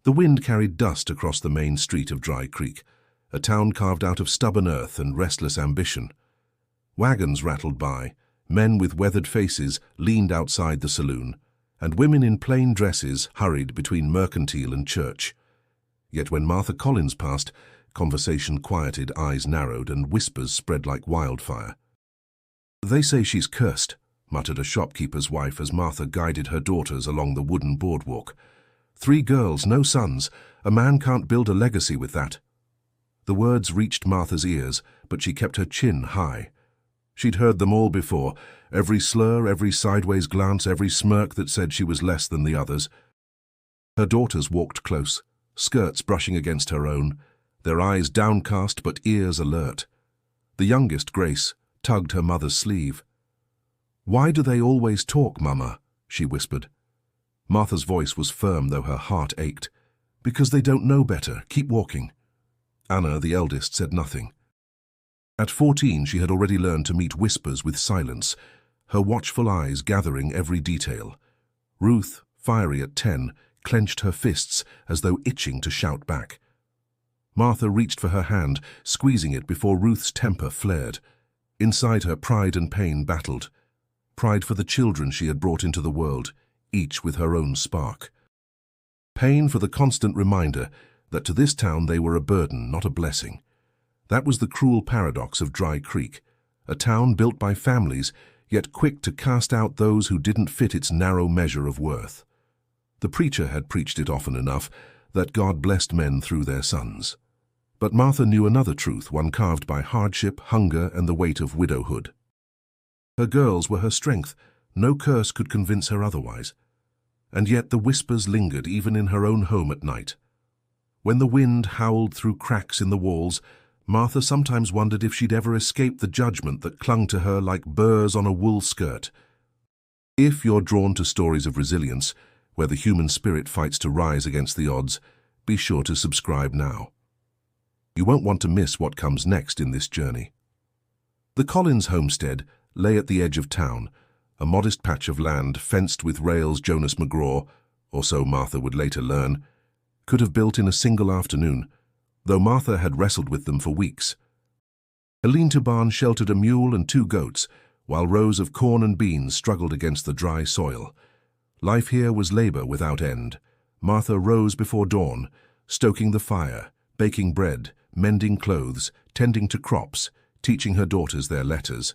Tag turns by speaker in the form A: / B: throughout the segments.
A: The wind carried dust across the main street of Dry Creek, a town carved out of stubborn earth and restless ambition. Wagons rattled by, men with weathered faces leaned outside the saloon, and women in plain dresses hurried between mercantile and church. Yet when Martha Collins passed, conversation quieted, eyes narrowed, and whispers spread like wildfire. "They say she's cursed," muttered a shopkeeper's wife as Martha guided her daughters along the wooden boardwalk. "3 girls, no sons. A man can't build a legacy with that." The words reached Martha's ears, but she kept her chin high. She'd heard them all before, every slur, every sideways glance, every smirk that said she was less than the others. Her daughters walked close, skirts brushing against her own, their eyes downcast but ears alert. The youngest, Grace, tugged her mother's sleeve. "Why do they always talk, Mama?" she whispered. Martha's voice was firm, though her heart ached. "Because they don't know better. Keep walking." Anna, the eldest, said nothing. At 14, she had already learned to meet whispers with silence, her watchful eyes gathering every detail. Ruth, fiery at 10, clenched her fists as though itching to shout back. Martha reached for her hand, squeezing it before Ruth's temper flared. Inside her, pride and pain battled. Pride for the children she had brought into the world, each with her own spark. Pain for the constant reminder that to this town they were a burden, not a blessing. That was the cruel paradox of Dry Creek, a town built by families, yet quick to cast out those who didn't fit its narrow measure of worth. The preacher had preached it often enough, that God blessed men through their sons. But Martha knew another truth, one carved by hardship, hunger, and the weight of widowhood. Her girls were her strength. No curse could convince her otherwise. And yet the whispers lingered even in her own home at night. When the wind howled through cracks in the walls, Martha sometimes wondered if she'd ever escape the judgment that clung to her like burrs on a wool skirt. If you're drawn to stories of resilience, where the human spirit fights to rise against the odds, be sure to subscribe now. You won't want to miss what comes next in this journey. The Collins homestead lay at the edge of town, a modest patch of land fenced with rails Jonas McGraw, or so Martha would later learn, could have built in a single afternoon, though Martha had wrestled with them for weeks. A lean-to barn sheltered a mule and 2 goats, while rows of corn and beans struggled against the dry soil. Life here was labor without end. Martha rose before dawn, stoking the fire, baking bread, mending clothes, tending to crops, teaching her daughters their letters.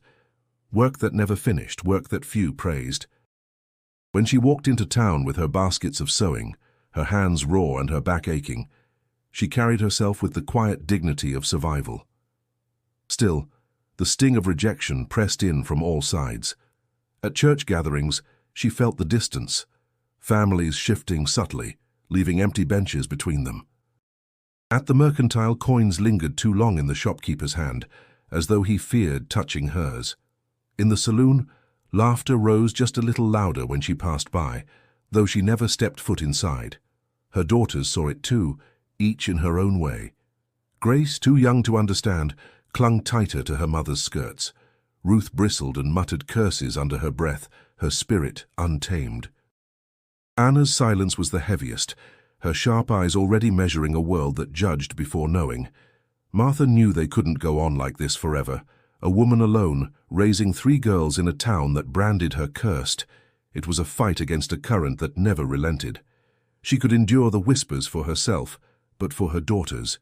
A: Work that never finished, work that few praised. When she walked into town with her baskets of sewing, her hands raw and her back aching, she carried herself with the quiet dignity of survival. Still, the sting of rejection pressed in from all sides. At church gatherings, she felt the distance, families shifting subtly, leaving empty benches between them. At the mercantile, coins lingered too long in the shopkeeper's hand, as though he feared touching hers. In the saloon, laughter rose just a little louder when she passed by, though she never stepped foot inside. Her daughters saw it too, each in her own way. Grace, too young to understand, clung tighter to her mother's skirts. Ruth bristled and muttered curses under her breath, her spirit untamed. Anna's silence was the heaviest, her sharp eyes already measuring a world that judged before knowing. Martha knew they couldn't go on like this forever. A woman alone, raising 3 girls in a town that branded her cursed. It was a fight against a current that never relented. She could endure the whispers for herself, but for her daughters,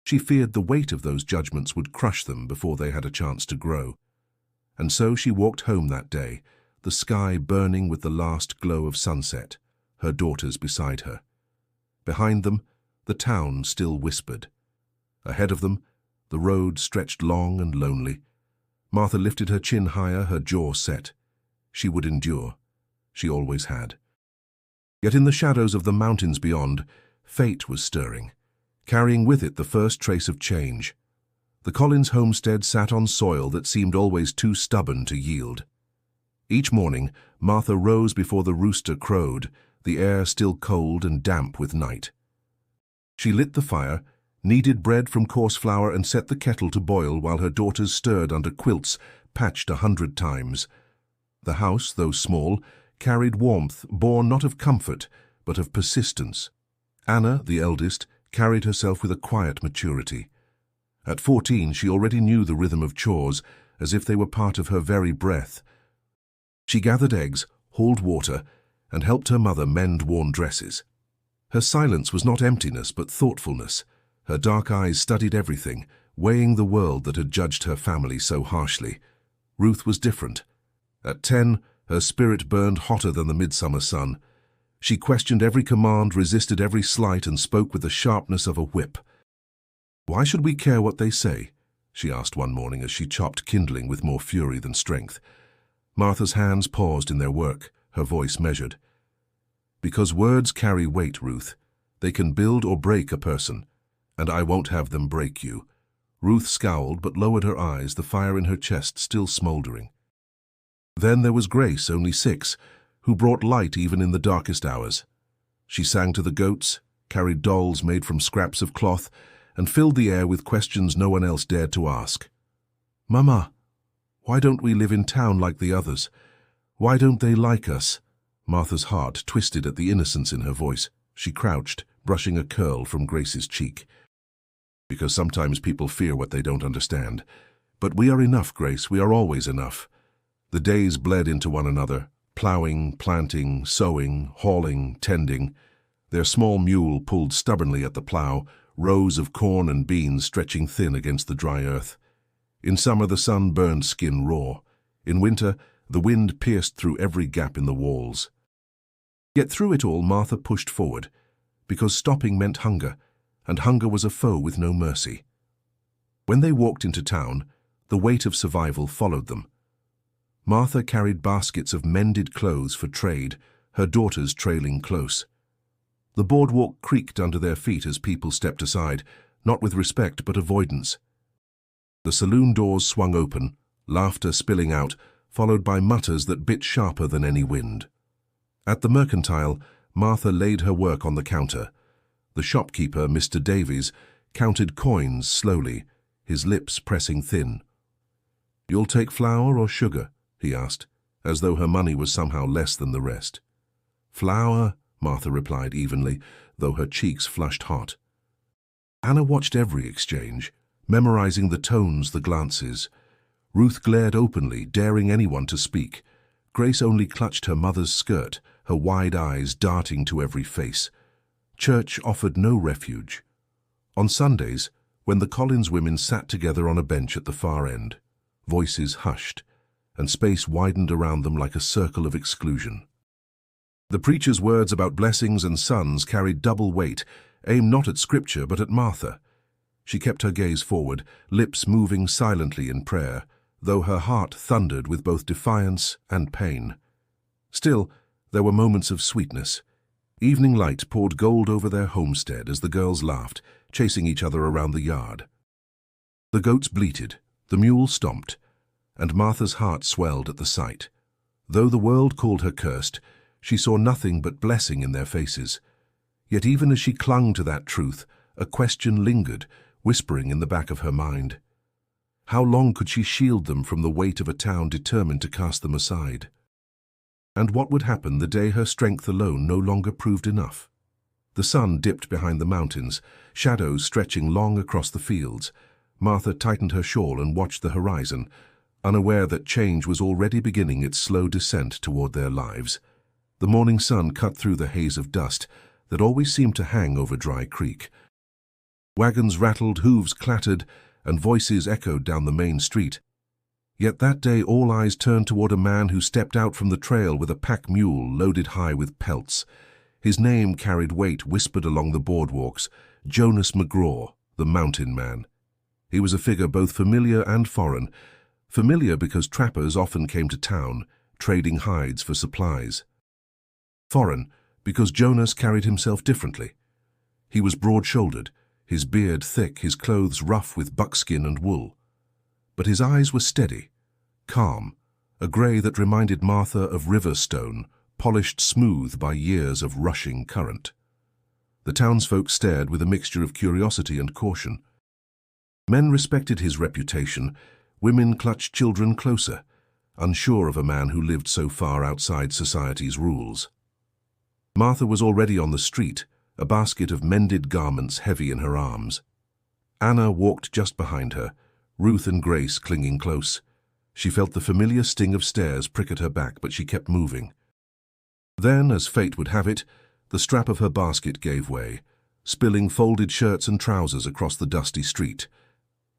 A: she feared the weight of those judgments would crush them before they had a chance to grow. And so she walked home that day, the sky burning with the last glow of sunset, her daughters beside her. Behind them, the town still whispered. Ahead of them, the road stretched long and lonely. Martha lifted her chin higher, her jaw set. She would endure. She always had. Yet in the shadows of the mountains beyond, fate was stirring, carrying with it the first trace of change. The Collins homestead sat on soil that seemed always too stubborn to yield. Each morning, Martha rose before the rooster crowed, the air still cold and damp with night. She lit the fire, kneaded bread from coarse flour, and set the kettle to boil while her daughters stirred under quilts patched 100 times. The house, though small, carried warmth born not of comfort, but of persistence. Anna, the eldest, carried herself with a quiet maturity. At 14, she already knew the rhythm of chores as if they were part of her very breath. She gathered eggs, hauled water, and helped her mother mend worn dresses. Her silence was not emptiness but thoughtfulness. Her dark eyes studied everything, weighing the world that had judged her family so harshly. Ruth was different. At 10, her spirit burned hotter than the midsummer sun. She questioned every command, resisted every slight, and spoke with the sharpness of a whip. "Why should we care what they say?" she asked one morning as she chopped kindling with more fury than strength. Martha's hands paused in their work, her voice measured. "Because words carry weight, Ruth. They can build or break a person, and I won't have them break you." Ruth scowled but lowered her eyes, the fire in her chest still smoldering. Then there was Grace, only 6, who brought light even in the darkest hours. She sang to the goats, carried dolls made from scraps of cloth, and filled the air with questions no one else dared to ask. "Mama, why don't we live in town like the others? Why don't they like us?" Martha's heart twisted at the innocence in her voice. She crouched, brushing a curl from Grace's cheek. "Because sometimes people fear what they don't understand. But we are enough, Grace, we are always enough." The days bled into one another, ploughing, planting, sowing, hauling, tending. Their small mule pulled stubbornly at the plough, rows of corn and beans stretching thin against the dry earth. In summer the sun burned skin raw. In winter the wind pierced through every gap in the walls. Yet through it all Martha pushed forward, because stopping meant hunger, and hunger was a foe with no mercy. When they walked into town, the weight of survival followed them. Martha carried baskets of mended clothes for trade, her daughters trailing close. The boardwalk creaked under their feet as people stepped aside, not with respect but avoidance. The saloon doors swung open, laughter spilling out, followed by mutters that bit sharper than any wind. At the mercantile, Martha laid her work on the counter. The shopkeeper, Mr. Davies, counted coins slowly, his lips pressing thin. "You'll take flour or sugar?" he asked, as though her money was somehow less than the rest. "Flour," Martha replied evenly, though her cheeks flushed hot. Anna watched every exchange, memorizing the tones, the glances. Ruth glared openly, daring anyone to speak. Grace only clutched her mother's skirt, her wide eyes darting to every face. Church offered no refuge. On Sundays, when the Collins women sat together on a bench at the far end, voices hushed, and space widened around them like a circle of exclusion. The preacher's words about blessings and sons carried double weight, aimed not at Scripture but at Martha. She kept her gaze forward, lips moving silently in prayer, though her heart thundered with both defiance and pain. Still, there were moments of sweetness. Evening light poured gold over their homestead as the girls laughed, chasing each other around the yard. The goats bleated, the mule stomped, and Martha's heart swelled at the sight. Though the world called her cursed, she saw nothing but blessing in their faces. Yet even as she clung to that truth, a question lingered, whispering in the back of her mind. How long could she shield them from the weight of a town determined to cast them aside? And what would happen the day her strength alone no longer proved enough? The sun dipped behind the mountains, shadows stretching long across the fields. Martha tightened her shawl and watched the horizon, unaware that change was already beginning its slow descent toward their lives. The morning sun cut through the haze of dust that always seemed to hang over Dry Creek. Wagons rattled, hooves clattered, and voices echoed down the main street. Yet that day all eyes turned toward a man who stepped out from the trail with a pack mule loaded high with pelts. His name carried weight whispered along the boardwalks, Jonas McGraw, the Mountain Man. He was a figure both familiar and foreign. Familiar because trappers often came to town, trading hides for supplies. Foreign because Jonas carried himself differently. He was broad-shouldered, his beard thick, his clothes rough with buckskin and wool. But his eyes were steady, calm, a grey that reminded Martha of river stone, polished smooth by years of rushing current. The townsfolk stared with a mixture of curiosity and caution. Men respected his reputation, women clutched children closer, unsure of a man who lived so far outside society's rules. Martha was already on the street, a basket of mended garments heavy in her arms. Anna walked just behind her, Ruth and Grace clinging close. She felt the familiar sting of stairs prick at her back, but she kept moving. Then, as fate would have it, the strap of her basket gave way, spilling folded shirts and trousers across the dusty street.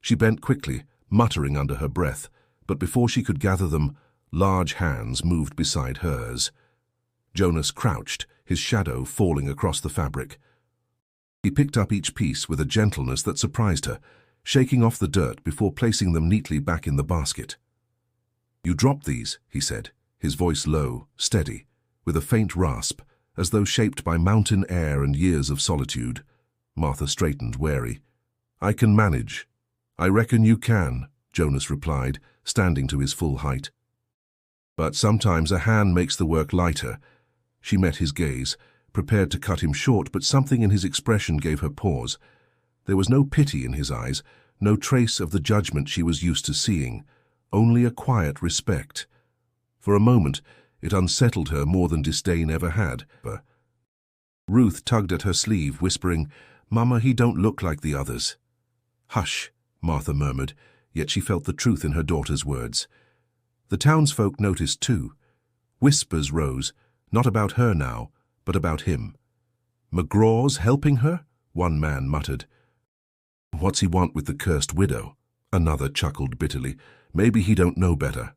A: She bent quickly, muttering under her breath, but before she could gather them, large hands moved beside hers. Jonas crouched, his shadow falling across the fabric. He picked up each piece with a gentleness that surprised her, shaking off the dirt before placing them neatly back in the basket. "You dropped these," he said, his voice low, steady, with a faint rasp, as though shaped by mountain air and years of solitude. Martha straightened, wary. "I can manage." "I reckon you can," Jonas replied, standing to his full height. "But sometimes a hand makes the work lighter." She met his gaze, prepared to cut him short, but something in his expression gave her pause. There was no pity in his eyes, no trace of the judgment she was used to seeing, only a quiet respect. For a moment, it unsettled her more than disdain ever had. Ruth tugged at her sleeve, whispering, "Mama, he don't look like the others." "Hush," Martha murmured, yet she felt the truth in her daughter's words. The townsfolk noticed too. Whispers rose, not about her now, but about him. "McGraw's helping her?" one man muttered. "What's he want with the cursed widow?" Another chuckled bitterly. "Maybe he don't know better."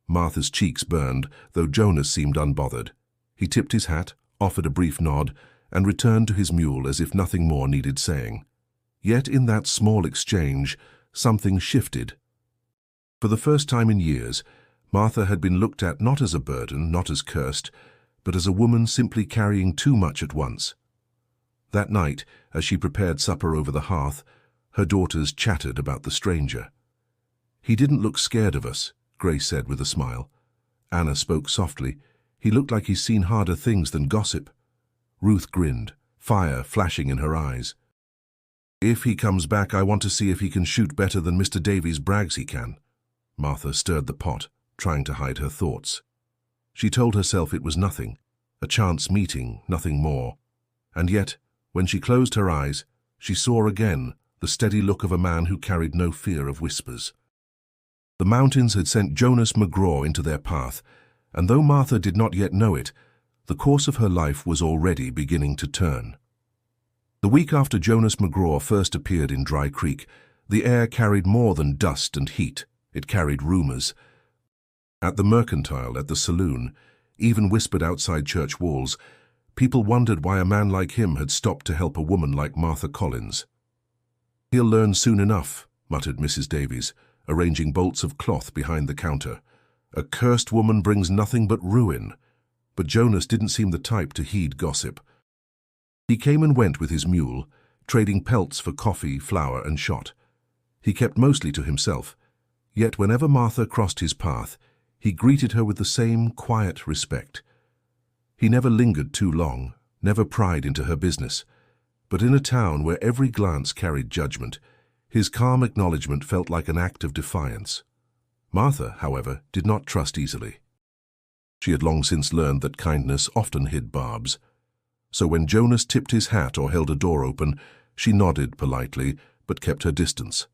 A: Martha's cheeks burned, though Jonas seemed unbothered. He tipped his hat, offered a brief nod, and returned to his mule as if nothing more needed saying. Yet in that small exchange, something shifted. For the first time in years, Martha had been looked at not as a burden, not as cursed, but as a woman simply carrying too much at once. That night, as she prepared supper over the hearth, her daughters chattered about the stranger. "He didn't look scared of us," Grace said with a smile. Anna spoke softly. "He looked like he's seen harder things than gossip." Ruth grinned, fire flashing in her eyes. "If he comes back, I want to see if he can shoot better than Mr. Davies brags he can." Martha stirred the pot, trying to hide her thoughts. She told herself it was nothing, a chance meeting, nothing more. And yet, when she closed her eyes, she saw again the steady look of a man who carried no fear of whispers. The mountains had sent Jonas McGraw into their path, and though Martha did not yet know it, the course of her life was already beginning to turn. The week after Jonas McGraw first appeared in Dry Creek, the air carried more than dust and heat. It carried rumors. At the Mercantile, at the saloon, even whispered outside church walls, people wondered why a man like him had stopped to help a woman like Martha Collins. "He'll learn soon enough," muttered Mrs. Davies, arranging bolts of cloth behind the counter. "A cursed woman brings nothing but ruin." But Jonas didn't seem the type to heed gossip. He came and went with his mule, trading pelts for coffee, flour, and shot. He kept mostly to himself, yet whenever Martha crossed his path, he greeted her with the same quiet respect. He never lingered too long, never pried into her business, but in a town where every glance carried judgment, his calm acknowledgement felt like an act of defiance. Martha, however, did not trust easily. She had long since learned that kindness often hid barbs. So when Jonas tipped his hat or held a door open, she nodded politely, but kept her distance.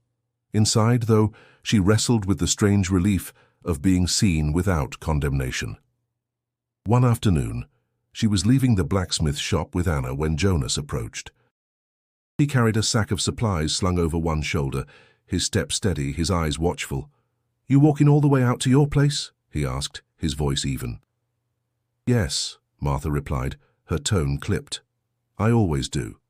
A: Inside, though, she wrestled with the strange relief of being seen without condemnation. One afternoon, she was leaving the blacksmith shop with Anna when Jonas approached. He carried a sack of supplies slung over one shoulder, his step steady, his eyes watchful. "You walking all the way out to your place?" he asked, his voice even. "Yes," Martha replied, her tone clipped. "I always do."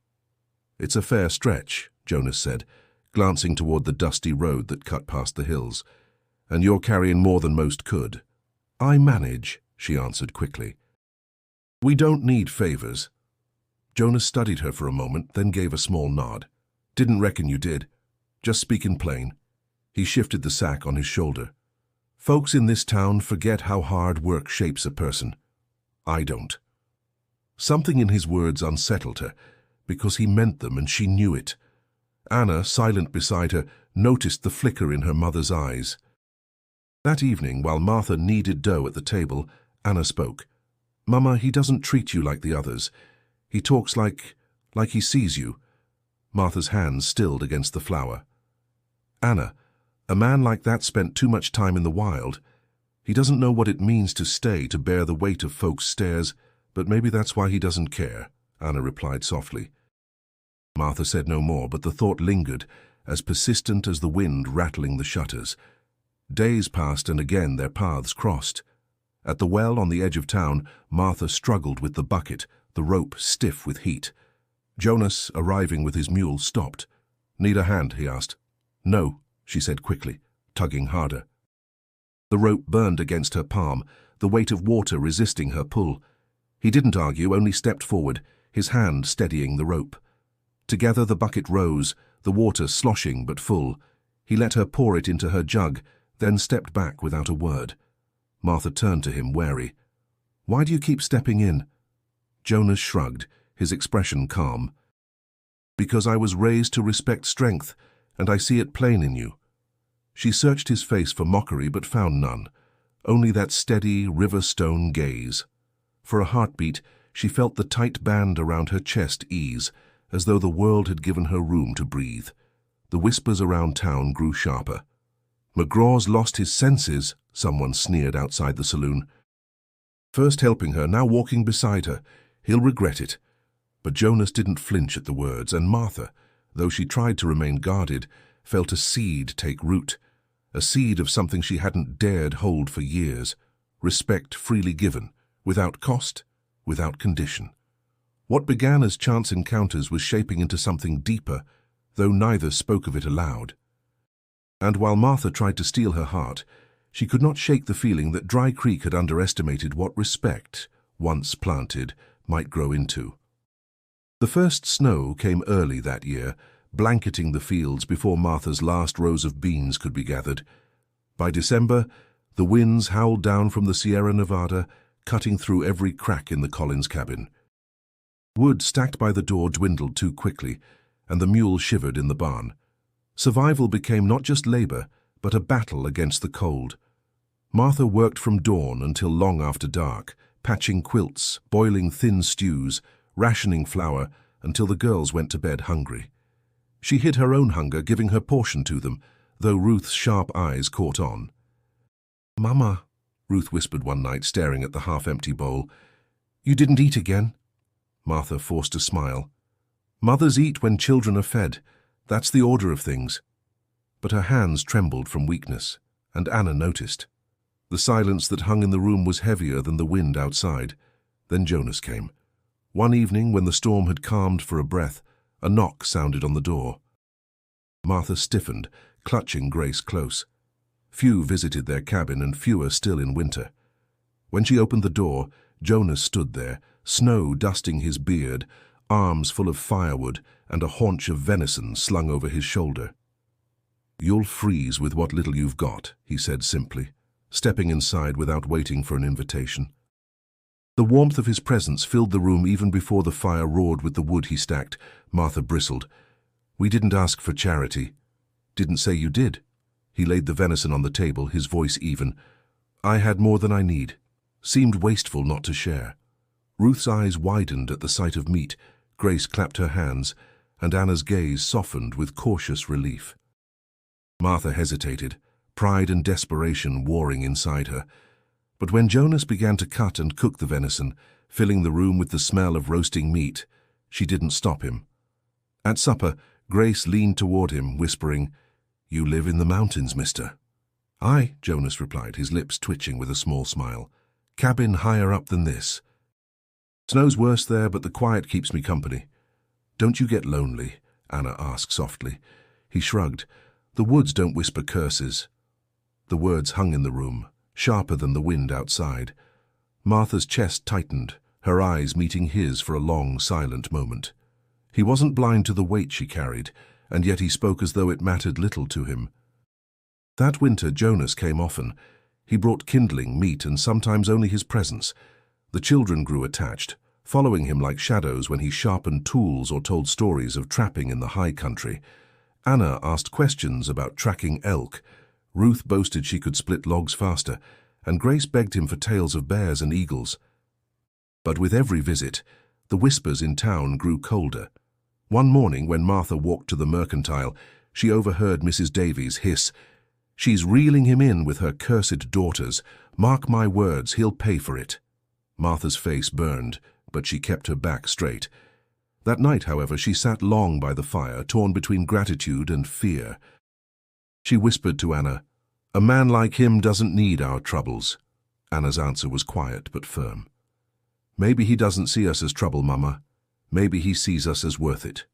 A: "It's a fair stretch," Jonas said, glancing toward the dusty road that cut past the hills. "And you're carrying more than most could." "I manage," she answered quickly. "We don't need favors." Jonas studied her for a moment, then gave a small nod. "Didn't reckon you did. Just speaking plain." He shifted the sack on his shoulder. "Folks in this town forget how hard work shapes a person. I don't." Something in his words unsettled her, because he meant them and she knew it. Anna, silent beside her, noticed the flicker in her mother's eyes. That evening, while Martha kneaded dough at the table, Anna spoke. "Mama, he doesn't treat you like the others. He talks like Like he sees you." Martha's hands stilled against the flower. "Anna, a man like that spent too much time in the wild. He doesn't know what it means to stay, to bear the weight of folks' stares, but maybe that's why he doesn't care," Anna replied softly. Martha said no more, but the thought lingered, as persistent as the wind rattling the shutters. Days passed, and again their paths crossed. At the well on the edge of town, Martha struggled with the bucket, the rope stiff with heat. Jonas, arriving with his mule, stopped. "Need a hand?" he asked. "No," she said quickly, tugging harder. The rope burned against her palm, the weight of water resisting her pull. He didn't argue, only stepped forward, his hand steadying the rope. Together the bucket rose, the water sloshing but full. He let her pour it into her jug, then stepped back without a word. Martha turned to him, wary. "Why do you keep stepping in?" Jonas shrugged, his expression calm. "Because I was raised to respect strength, and I see it plain in you." She searched his face for mockery but found none, only that steady, river-stone gaze. For a heartbeat, she felt the tight band around her chest ease, as though the world had given her room to breathe. The whispers around town grew sharper. "McGraw's lost his senses," someone sneered outside the saloon. "First helping her, now walking beside her. He'll regret it." But Jonas didn't flinch at the words, and Martha, though she tried to remain guarded, felt a seed take root, a seed of something she hadn't dared hold for years, respect freely given, without cost, without condition. What began as chance encounters was shaping into something deeper, though neither spoke of it aloud. And while Martha tried to steel her heart, she could not shake the feeling that Dry Creek had underestimated what respect, once planted, might grow into. The first snow came early that year, blanketing the fields before Martha's last rows of beans could be gathered. By December, the winds howled down from the Sierra Nevada, cutting through every crack in the Collins cabin. Wood stacked by the door dwindled too quickly, and the mule shivered in the barn. Survival became not just labor, but a battle against the cold. Martha worked from dawn until long after dark, patching quilts, boiling thin stews, rationing flour, until the girls went to bed hungry. She hid her own hunger, giving her portion to them, though Ruth's sharp eyes caught on. "Mama," Ruth whispered one night, staring at the half-empty bowl, "you didn't eat again?" Martha forced a smile. "Mothers eat when children are fed. That's the order of things." But her hands trembled from weakness, and Anna noticed. The silence that hung in the room was heavier than the wind outside. Then Jonas came. One evening, when the storm had calmed for a breath, a knock sounded on the door. Martha stiffened, clutching Grace close. Few visited their cabin, and fewer still in winter. When she opened the door, Jonas stood there, snow dusting his beard, arms full of firewood, and a haunch of venison slung over his shoulder. "You'll freeze with what little you've got," he said simply, stepping inside without waiting for an invitation. The warmth of his presence filled the room even before the fire roared with the wood he stacked. Martha bristled. "We didn't ask for charity." "Didn't say you did." He laid the venison on the table, his voice even. "I had more than I need. Seemed wasteful not to share." Ruth's eyes widened at the sight of meat. Grace clapped her hands, and Anna's gaze softened with cautious relief. Martha hesitated, pride and desperation warring inside her. But when Jonas began to cut and cook the venison, filling the room with the smell of roasting meat, she didn't stop him. At supper, Grace leaned toward him, whispering, "You live in the mountains, mister." "Aye," Jonas replied, his lips twitching with a small smile. "Cabin higher up than this. Snow's worse there, but the quiet keeps me company." "Don't you get lonely?" Anna asked softly. He shrugged. "The woods don't whisper curses." The words hung in the room, sharper than the wind outside. Martha's chest tightened, her eyes meeting his for a long, silent moment. He wasn't blind to the weight she carried, and yet he spoke as though it mattered little to him. That winter Jonas came often. He brought kindling, meat, and sometimes only his presence. The children grew attached, following him like shadows when he sharpened tools or told stories of trapping in the high country. Anna asked questions about tracking elk. Ruth boasted she could split logs faster, and Grace begged him for tales of bears and eagles. But with every visit, the whispers in town grew colder. One morning, when Martha walked to the mercantile, she overheard Mrs. Davies hiss, "She's reeling him in with her cursed daughters. Mark my words, he'll pay for it." Martha's face burned, but she kept her back straight. That night, however, she sat long by the fire, torn between gratitude and fear. She whispered to Anna, "A man like him doesn't need our troubles." Anna's answer was quiet but firm. "Maybe he doesn't see us as trouble, Mama. Maybe he sees us as worth it."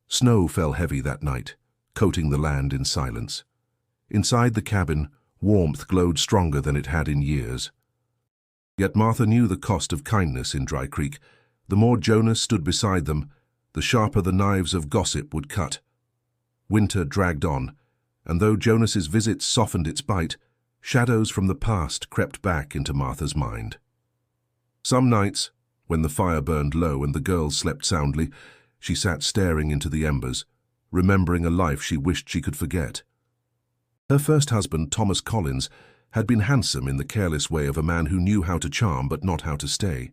A: Snow fell heavy that night, coating the land in silence. Inside the cabin, warmth glowed stronger than it had in years. Yet Martha knew the cost of kindness in Dry Creek. The more Jonas stood beside them, the sharper the knives of gossip would cut. Winter dragged on, and though Jonas's visits softened its bite, shadows from the past crept back into Martha's mind. Some nights, when the fire burned low and the girls slept soundly, she sat staring into the embers, remembering a life she wished she could forget. Her first husband, Thomas Collins, had been handsome in the careless way of a man who knew how to charm but not how to stay.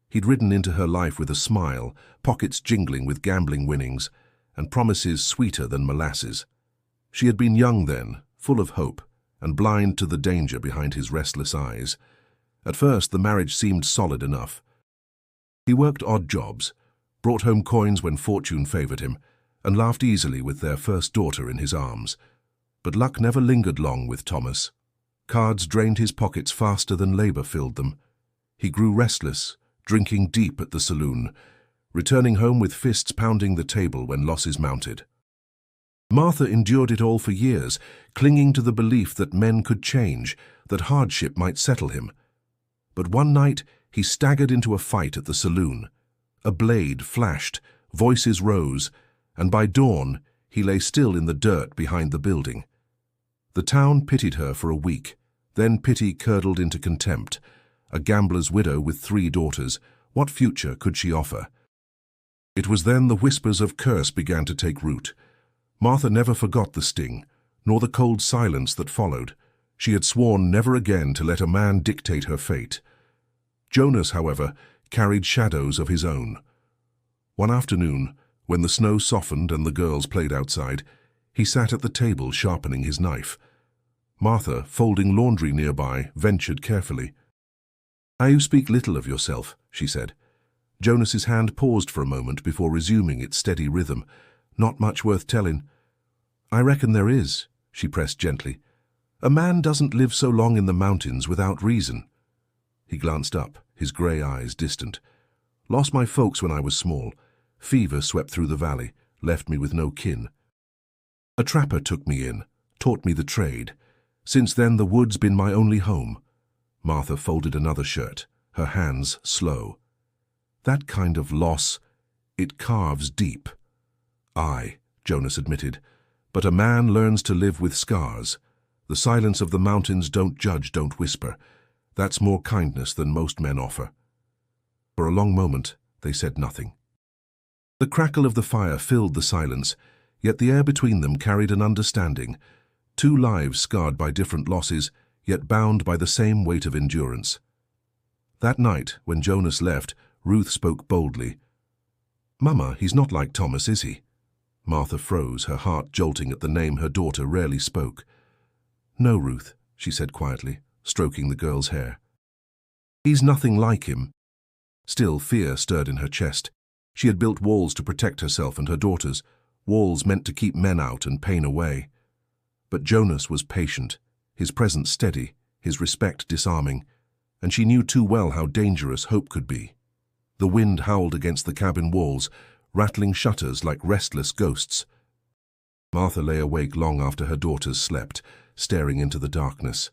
A: He'd ridden into her life with a smile, pockets jingling with gambling winnings, and promises sweeter than molasses. She had been young then, full of hope, and blind to the danger behind his restless eyes. At first, the marriage seemed solid enough. He worked odd jobs, brought home coins when fortune favored him, and laughed easily with their first daughter in his arms. But luck never lingered long with Thomas. Cards drained his pockets faster than labor filled them. He grew restless, drinking deep at the saloon, returning home with fists pounding the table when losses mounted. Martha endured it all for years, clinging to the belief that men could change, that hardship might settle him. But one night he staggered into a fight at the saloon. A blade flashed, voices rose, and by dawn he lay still in the dirt behind the building. The town pitied her for a week, then pity curdled into contempt. A gambler's widow with 3 daughters, what future could she offer? It was then the whispers of curse began to take root. Martha never forgot the sting, nor the cold silence that followed. She had sworn never again to let a man dictate her fate. Jonas, however, carried shadows of his own. One afternoon, when the snow softened and the girls played outside, he sat at the table sharpening his knife. Martha, folding laundry nearby, ventured carefully. "You speak little of yourself," she said. Jonas's hand paused for a moment before resuming its steady rhythm. "Not much worth telling." "I reckon there is," she pressed gently. "A man doesn't live so long in the mountains without reason." He glanced up, his grey eyes distant. "Lost my folks when I was small. Fever swept through the valley, left me with no kin. A trapper took me in, taught me the trade. Since then the wood's been my only home." Martha folded another shirt, her hands slow. "That kind of loss, it carves deep." "Aye," Jonas admitted, "but a man learns to live with scars. The silence of the mountains don't judge, don't whisper. That's more kindness than most men offer." For a long moment, they said nothing. The crackle of the fire filled the silence, yet the air between them carried an understanding. 2 lives scarred by different losses, yet bound by the same weight of endurance. That night, when Jonas left, Ruth spoke boldly. "Mama, he's not like Thomas, is he?" Martha froze, her heart jolting at the name her daughter rarely spoke. "No, Ruth," she said quietly, stroking the girl's hair. "He's nothing like him." Still, fear stirred in her chest. She had built walls to protect herself and her daughters, walls meant to keep men out and pain away. But Jonas was patient, his presence steady, his respect disarming, and she knew too well how dangerous hope could be. The wind howled against the cabin walls, rattling shutters like restless ghosts. Martha lay awake long after her daughters slept, staring into the darkness.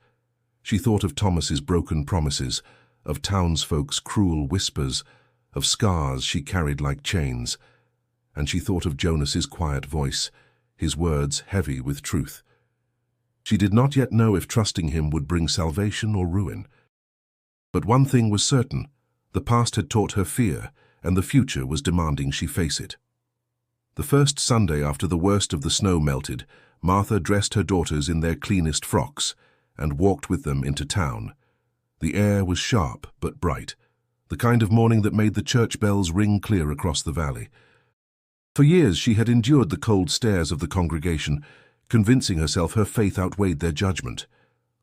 A: She thought of Thomas's broken promises, of townsfolk's cruel whispers, of scars she carried like chains, and she thought of Jonas's quiet voice, his words heavy with truth. She did not yet know if trusting him would bring salvation or ruin. But one thing was certain, the past had taught her fear, and the future was demanding she face it. The first Sunday after the worst of the snow melted, Martha dressed her daughters in their cleanest frocks and walked with them into town. The air was sharp but bright, the kind of morning that made the church bells ring clear across the valley. For years she had endured the cold stares of the congregation, convincing herself her faith outweighed their judgment.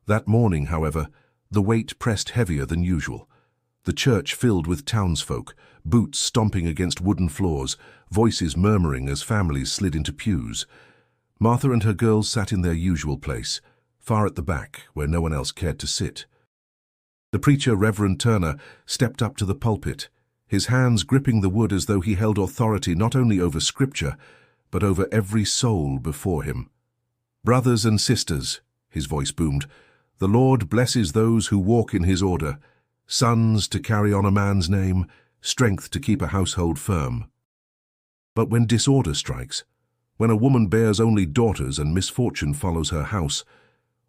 A: That morning, however, the weight pressed heavier than usual. The church filled with townsfolk, boots stomping against wooden floors, voices murmuring as families slid into pews. Martha and her girls sat in their usual place, far at the back, where no one else cared to sit. The preacher, Reverend Turner, stepped up to the pulpit, his hands gripping the wood as though he held authority not only over Scripture, but over every soul before him. "Brothers and sisters," his voice boomed, "the Lord blesses those who walk in his order, sons to carry on a man's name, strength to keep a household firm. But when disorder strikes, when a woman bears only daughters and misfortune follows her house,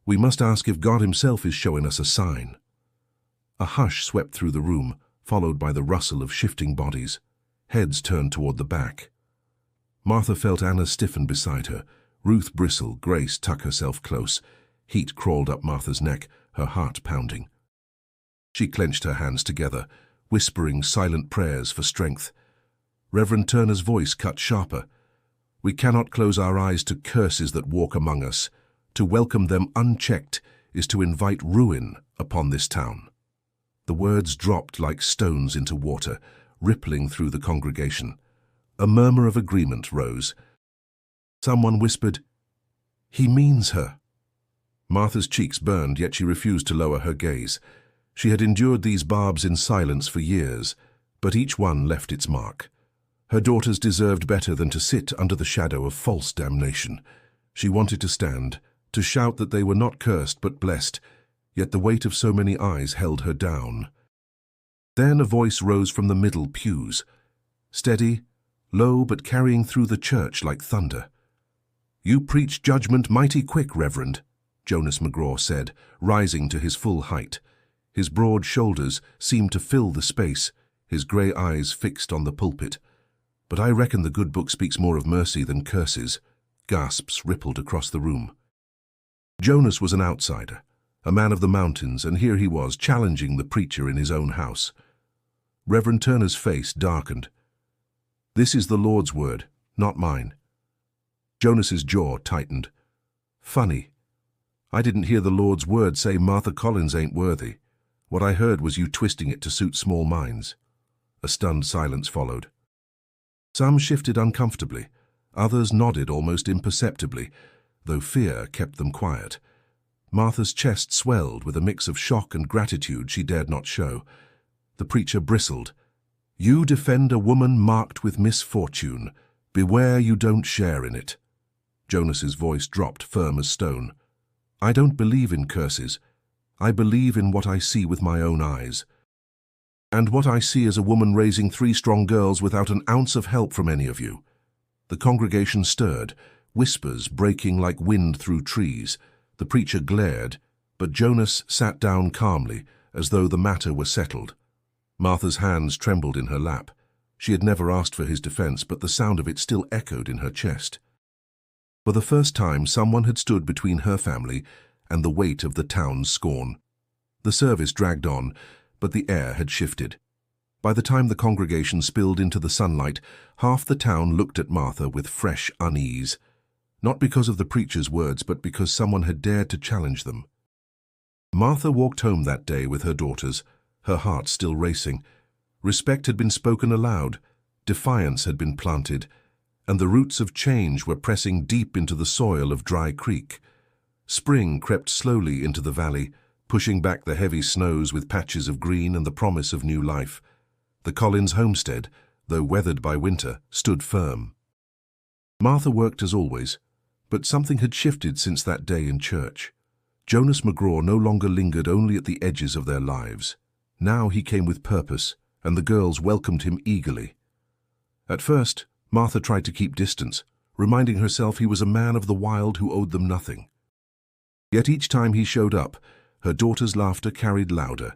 A: we must ask if God himself is showing us a sign." A hush swept through the room, followed by the rustle of shifting bodies. Heads turned toward the back. Martha felt Anna stiffen beside her, Ruth bristle, Grace tuck herself close. Heat crawled up Martha's neck, her heart pounding. She clenched her hands together, whispering silent prayers for strength. Reverend Turner's voice cut sharper. "We cannot close our eyes to curses that walk among us. To welcome them unchecked is to invite ruin upon this town." The words dropped like stones into water, rippling through the congregation. A murmur of agreement rose. Someone whispered, "He means her." Martha's cheeks burned, yet she refused to lower her gaze. She had endured these barbs in silence for years, but each one left its mark. Her daughters deserved better than to sit under the shadow of false damnation. She wanted to stand, to shout that they were not cursed but blessed, yet the weight of so many eyes held her down. Then a voice rose from the middle pews, steady, low, but carrying through the church like thunder. "You preach judgment mighty quick, Reverend," Jonas McGraw said, rising to his full height. His broad shoulders seemed to fill the space, his grey eyes fixed on the pulpit. "But I reckon the good book speaks more of mercy than curses." Gasps rippled across the room. Jonas was an outsider, a man of the mountains, and here he was challenging the preacher in his own house. Reverend Turner's face darkened. "This is the Lord's word, not mine." Jonas's jaw tightened. "Funny. I didn't hear the Lord's word say Martha Collins ain't worthy. What I heard was you twisting it to suit small minds." A stunned silence followed. Some shifted uncomfortably, others nodded almost imperceptibly, though fear kept them quiet. Martha's chest swelled with a mix of shock and gratitude she dared not show. The preacher bristled. "You defend a woman marked with misfortune. Beware you don't share in it." Jonas's voice dropped firm as stone. "I don't believe in curses. I believe in what I see with my own eyes. And what I see is a woman raising 3 strong girls without an ounce of help from any of you." The congregation stirred, whispers breaking like wind through trees. The preacher glared, but Jonas sat down calmly, as though the matter were settled. Martha's hands trembled in her lap. She had never asked for his defense, but the sound of it still echoed in her chest. For the first time, someone had stood between her family and the weight of the town's scorn. The service dragged on, but the air had shifted. By the time the congregation spilled into the sunlight, half the town looked at Martha with fresh unease. Not because of the preacher's words, but because someone had dared to challenge them. Martha walked home that day with her daughters, her heart still racing. Respect had been spoken aloud, defiance had been planted, and the roots of change were pressing deep into the soil of Dry Creek. Spring crept slowly into the valley, pushing back the heavy snows with patches of green and the promise of new life. The Collins homestead, though weathered by winter, stood firm. Martha worked as always, but something had shifted since that day in church. Jonas McGraw no longer lingered only at the edges of their lives. Now he came with purpose, and the girls welcomed him eagerly. At first, Martha tried to keep distance, reminding herself he was a man of the wild who owed them nothing. Yet each time he showed up, her daughters' laughter carried louder,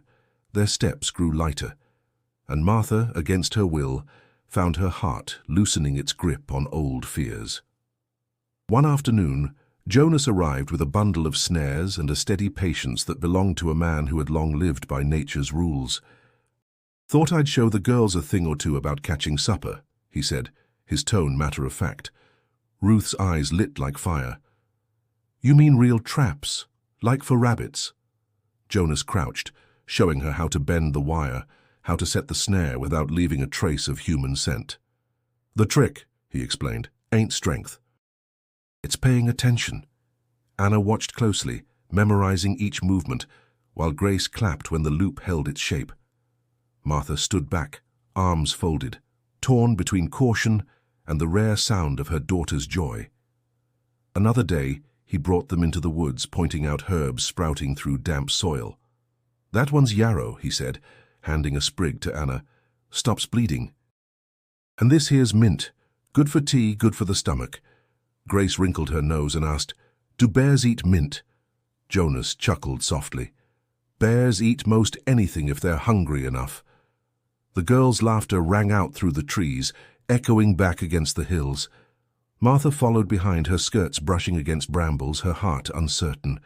A: their steps grew lighter, and Martha, against her will, found her heart loosening its grip on old fears. One afternoon, Jonas arrived with a bundle of snares and a steady patience that belonged to a man who had long lived by nature's rules. "Thought I'd show the girls a thing or two about catching supper," he said, his tone matter-of-fact. Ruth's eyes lit like fire. "You mean real traps, like for rabbits?" Jonas crouched, showing her how to bend the wire, how to set the snare without leaving a trace of human scent. "The trick," he explained, "ain't strength. It's paying attention." Anna watched closely, memorizing each movement, while Grace clapped when the loop held its shape. Martha stood back, arms folded, torn between caution and the rare sound of her daughter's joy. Another day, he brought them into the woods, pointing out herbs sprouting through damp soil. "That one's yarrow," he said, handing a sprig to Anna. "Stops bleeding. And this here's mint. Good for tea, good for the stomach." Grace wrinkled her nose and asked, "Do bears eat mint?" Jonas chuckled softly. "Bears eat most anything if they're hungry enough." The girls' laughter rang out through the trees, echoing back against the hills. Martha followed behind, her skirts brushing against brambles, her heart uncertain.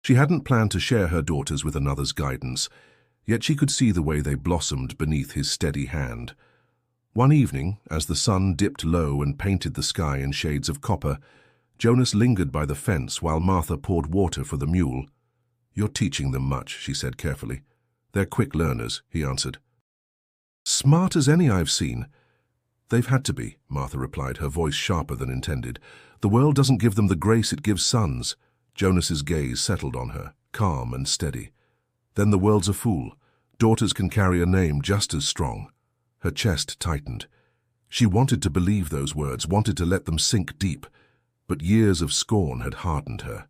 A: She hadn't planned to share her daughters with another's guidance, yet she could see the way they blossomed beneath his steady hand. One evening, as the sun dipped low and painted the sky in shades of copper, Jonas lingered by the fence while Martha poured water for the mule. "You're teaching them much," she said carefully. "They're quick learners," he answered. "Smart as any I've seen." "They've had to be," Martha replied, her voice sharper than intended. "The world doesn't give them the grace it gives sons." Jonas's gaze settled on her, calm and steady. "Then the world's a fool. Daughters can carry a name just as strong." Her chest tightened. She wanted to believe those words, wanted to let them sink deep, but years of scorn had hardened her.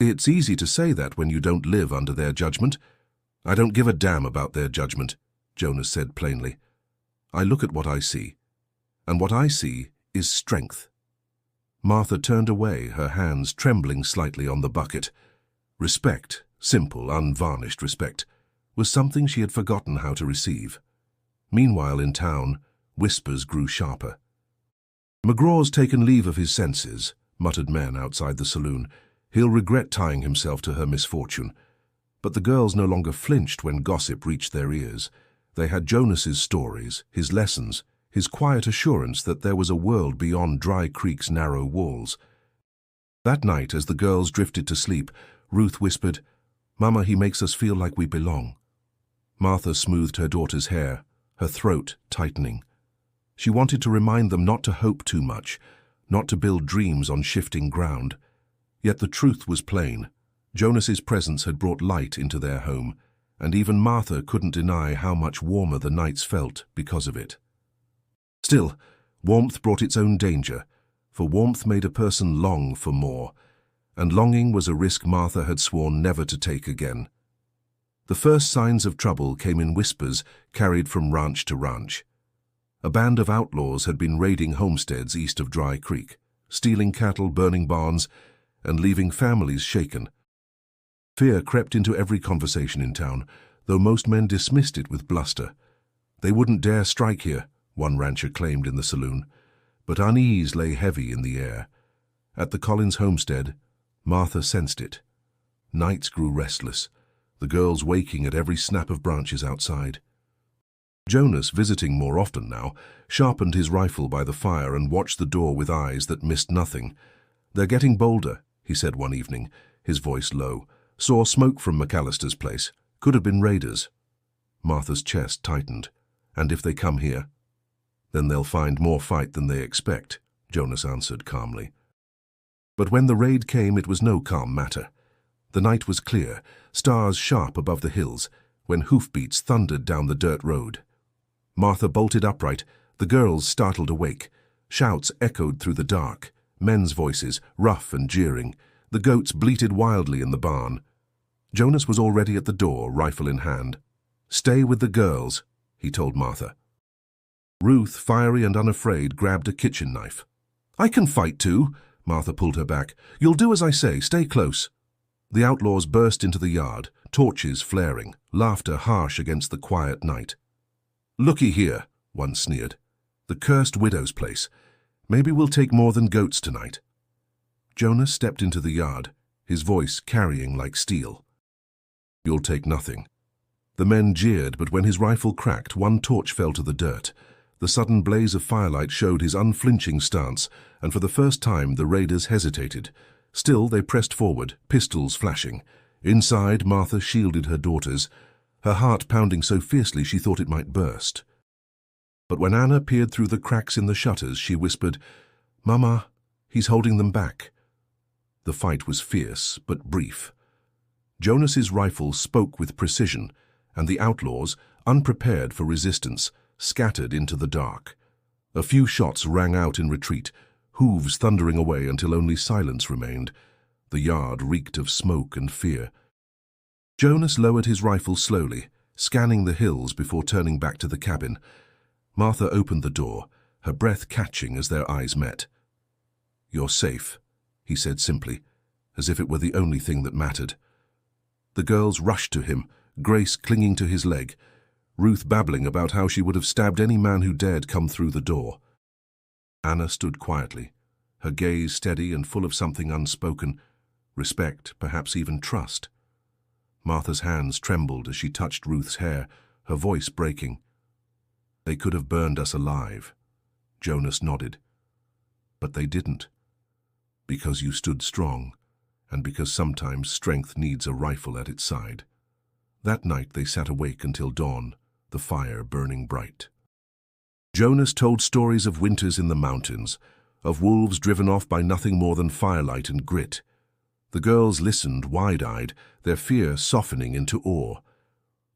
A: "It's easy to say that when you don't live under their judgment." "I don't give a damn about their judgment," Jonas said plainly. "I look at what I see, and what I see is strength." Martha turned away, her hands trembling slightly on the bucket. Respect, simple, unvarnished respect, was something she had forgotten how to receive. Meanwhile, in town, whispers grew sharper. "McGraw's taken leave of his senses," muttered men outside the saloon. "He'll regret tying himself to her misfortune." But the girls no longer flinched when gossip reached their ears. They had Jonas's stories, his lessons, his quiet assurance that there was a world beyond Dry Creek's narrow walls. That night, as the girls drifted to sleep, Ruth whispered, "Mama, he makes us feel like we belong." Martha smoothed her daughter's hair, her throat tightening. She wanted to remind them not to hope too much, not to build dreams on shifting ground. Yet the truth was plain. Jonas's presence had brought light into their home, and even Martha couldn't deny how much warmer the nights felt because of it. Still, warmth brought its own danger, for warmth made a person long for more, and longing was a risk Martha had sworn never to take again. The first signs of trouble came in whispers carried from ranch to ranch. A band of outlaws had been raiding homesteads east of Dry Creek, stealing cattle, burning barns, and leaving families shaken. Fear crept into every conversation in town, though most men dismissed it with bluster. "They wouldn't dare strike here," one rancher claimed in the saloon, but unease lay heavy in the air. At the Collins homestead, Martha sensed it. Nights grew restless, the girls waking at every snap of branches outside. Jonas, visiting more often now, sharpened his rifle by the fire and watched the door with eyes that missed nothing. "They're getting bolder," he said one evening, his voice low. "Saw smoke from McAllister's place. Could have been raiders." Martha's chest tightened. "And if they come here?" "Then they'll find more fight than they expect," Jonas answered calmly. But when the raid came, it was no calm matter. The night was clear, stars sharp above the hills, when hoofbeats thundered down the dirt road. Martha bolted upright, the girls startled awake. Shouts echoed through the dark, men's voices, rough and jeering. The goats bleated wildly in the barn. Jonas was already at the door, rifle in hand. "Stay with the girls," he told Martha. Ruth, fiery and unafraid, grabbed a kitchen knife. "I can fight too," Martha pulled her back. "You'll do as I say, stay close." The outlaws burst into the yard, torches flaring, laughter harsh against the quiet night. "Looky here," one sneered. "The cursed widow's place. Maybe we'll take more than goats tonight." Jonas stepped into the yard, his voice carrying like steel. "You'll take nothing." The men jeered, but when his rifle cracked, one torch fell to the dirt. The sudden blaze of firelight showed his unflinching stance, and for the first time the raiders hesitated. Still, they pressed forward, pistols flashing. Inside, Martha shielded her daughters, her heart pounding so fiercely she thought it might burst. But when Anna peered through the cracks in the shutters, she whispered, "Mama, he's holding them back." The fight was fierce, but brief. Jonas's rifle spoke with precision, and the outlaws, unprepared for resistance, scattered into the dark. A few shots rang out in retreat, hooves thundering away until only silence remained. The yard reeked of smoke and fear. Jonas lowered his rifle slowly, scanning the hills before turning back to the cabin. Martha opened the door, her breath catching as their eyes met. "You're safe," he said simply, as if it were the only thing that mattered. The girls rushed to him, Grace clinging to his leg, Ruth babbling about how she would have stabbed any man who dared come through the door. Anna stood quietly, her gaze steady and full of something unspoken, respect, perhaps even trust. Martha's hands trembled as she touched Ruth's hair, her voice breaking. "They could have burned us alive." Jonas nodded. "But they didn't. Because you stood strong, and because sometimes strength needs a rifle at its side." That night they sat awake until dawn, the fire burning bright. Jonas told stories of winters in the mountains, of wolves driven off by nothing more than firelight and grit. The girls listened wide-eyed, their fear softening into awe.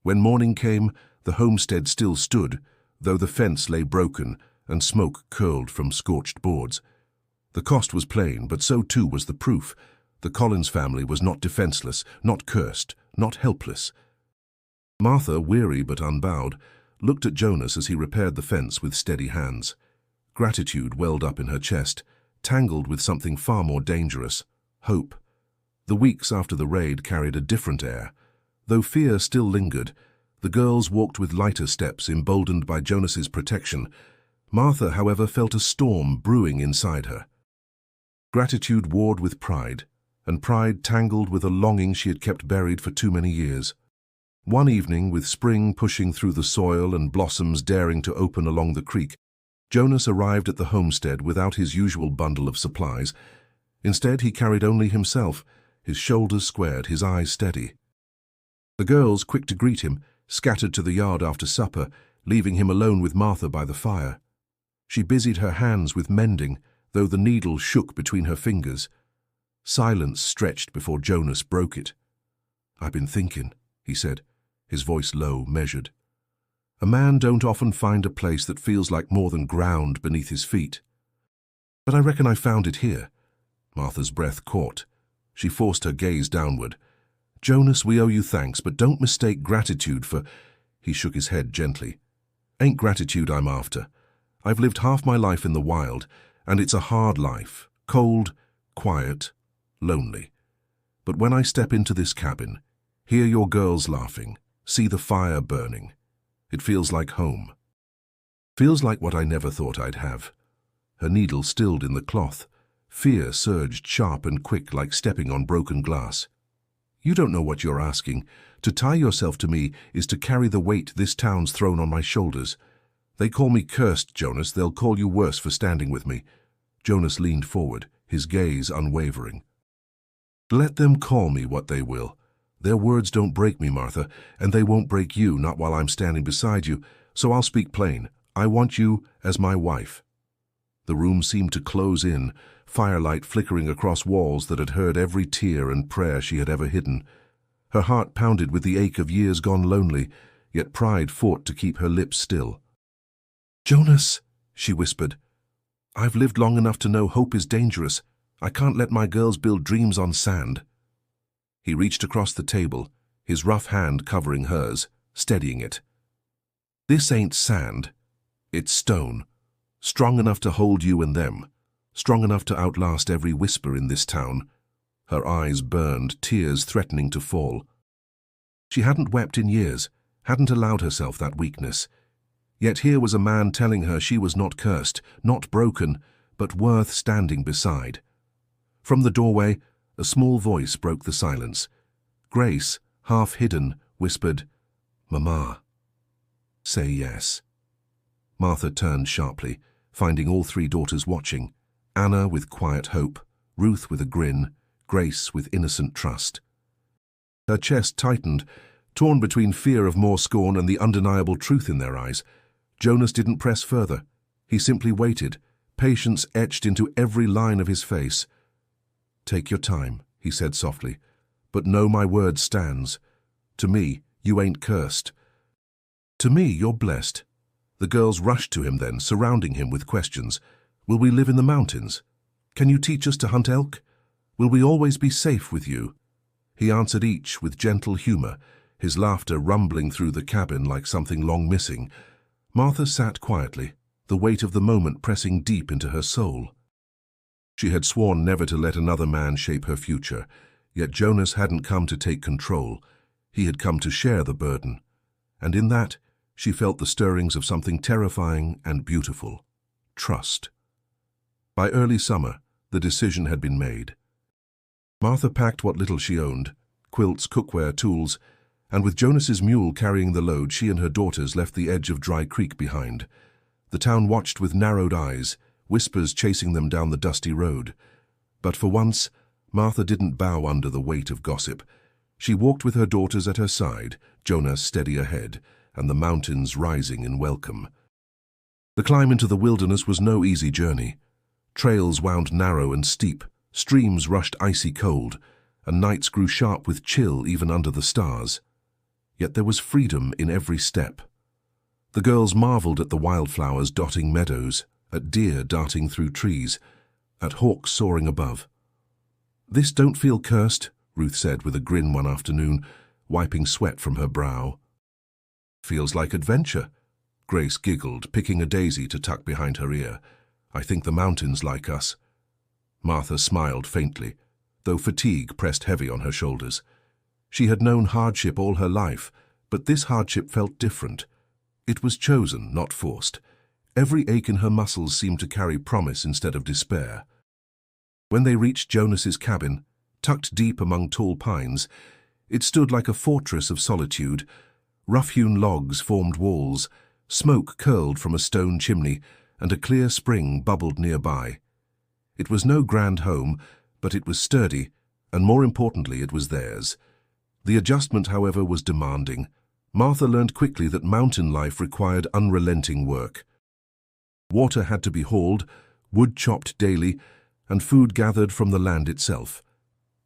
A: When morning came, the homestead still stood, though the fence lay broken and smoke curled from scorched boards. The cost was plain, but so too was the proof. The Collins family was not defenseless, not cursed, not helpless. Martha, weary but unbowed, looked at Jonas as he repaired the fence with steady hands. Gratitude welled up in her chest, tangled with something far more dangerous, hope. The weeks after the raid carried a different air. Though fear still lingered, the girls walked with lighter steps, emboldened by Jonas's protection. Martha, however, felt a storm brewing inside her. Gratitude warred with pride, and pride tangled with a longing she had kept buried for too many years. One evening, with spring pushing through the soil and blossoms daring to open along the creek, Jonas arrived at the homestead without his usual bundle of supplies. Instead, he carried only himself, his shoulders squared, his eyes steady. The girls, quick to greet him, scattered to the yard after supper, leaving him alone with Martha by the fire. She busied her hands with mending, though the needle shook between her fingers. Silence stretched before Jonas broke it. "I've been thinking," he said, his voice low, measured. "A man don't often find a place that feels like more than ground beneath his feet. But I reckon I found it here." Martha's breath caught. She forced her gaze downward. "Jonas, we owe you thanks, but don't mistake gratitude for—" He shook his head gently. "Ain't gratitude I'm after. I've lived half my life in the wild, and it's a hard life, cold, quiet, lonely. But when I step into this cabin, hear your girls laughing, see the fire burning, it feels like home. Feels like what I never thought I'd have." Her needle stilled in the cloth. Fear surged sharp and quick like stepping on broken glass. "You don't know what you're asking. To tie yourself to me is to carry the weight this town's thrown on my shoulders. They call me cursed, Jonas. They'll call you worse for standing with me." Jonas leaned forward, his gaze unwavering. "Let them call me what they will. Their words don't break me, Martha, and they won't break you, not while I'm standing beside you. So I'll speak plain. I want you as my wife." The room seemed to close in, firelight flickering across walls that had heard every tear and prayer she had ever hidden. Her heart pounded with the ache of years gone lonely, yet pride fought to keep her lips still. "Jonas," she whispered, "I've lived long enough to know hope is dangerous. I can't let my girls build dreams on sand." He reached across the table, his rough hand covering hers, steadying it. "This ain't sand. It's stone. Strong enough to hold you and them. Strong enough to outlast every whisper in this town." Her eyes burned, tears threatening to fall. She hadn't wept in years, hadn't allowed herself that weakness. Yet here was a man telling her she was not cursed, not broken, but worth standing beside. From the doorway, a small voice broke the silence. Grace, half hidden, whispered, "Mama, say yes." Martha turned sharply, finding all three daughters watching. Anna with quiet hope, Ruth with a grin, Grace with innocent trust. Her chest tightened, torn between fear of more scorn and the undeniable truth in their eyes. Jonas didn't press further. He simply waited, patience etched into every line of his face. "Take your time," he said softly, "but know my word stands. To me, you ain't cursed. To me, you're blessed." The girls rushed to him then, surrounding him with questions. "Will we live in the mountains? Can you teach us to hunt elk? Will we always be safe with you?" He answered each with gentle humor, his laughter rumbling through the cabin like something long missing. Martha sat quietly, the weight of the moment pressing deep into her soul. She had sworn never to let another man shape her future, yet Jonas hadn't come to take control. He had come to share the burden. And in that, she felt the stirrings of something terrifying and beautiful: trust. By early summer, the decision had been made. Martha packed what little she owned, quilts, cookware, tools, and with Jonas's mule carrying the load, she and her daughters left the edge of Dry Creek behind. The town watched with narrowed eyes, whispers chasing them down the dusty road. But for once, Martha didn't bow under the weight of gossip. She walked with her daughters at her side, Jonas steady ahead, and the mountains rising in welcome. The climb into the wilderness was no easy journey. Trails wound narrow and steep, streams rushed icy cold, and nights grew sharp with chill even under the stars. Yet there was freedom in every step. The girls marveled at the wildflowers dotting meadows, at deer darting through trees, at hawks soaring above. "This don't feel cursed," Ruth said with a grin one afternoon, wiping sweat from her brow. "Feels like adventure," Grace giggled, picking a daisy to tuck behind her ear. "I think the mountains like us." Martha smiled faintly, though fatigue pressed heavy on her shoulders. She had known hardship all her life, but this hardship felt different. It was chosen, not forced. Every ache in her muscles seemed to carry promise instead of despair. When they reached Jonas's cabin, tucked deep among tall pines, it stood like a fortress of solitude. Rough-hewn logs formed walls, smoke curled from a stone chimney, and a clear spring bubbled nearby. It was no grand home, but it was sturdy, and more importantly, it was theirs. The adjustment, however, was demanding. Martha learned quickly that mountain life required unrelenting work. Water had to be hauled, wood chopped daily, and food gathered from the land itself.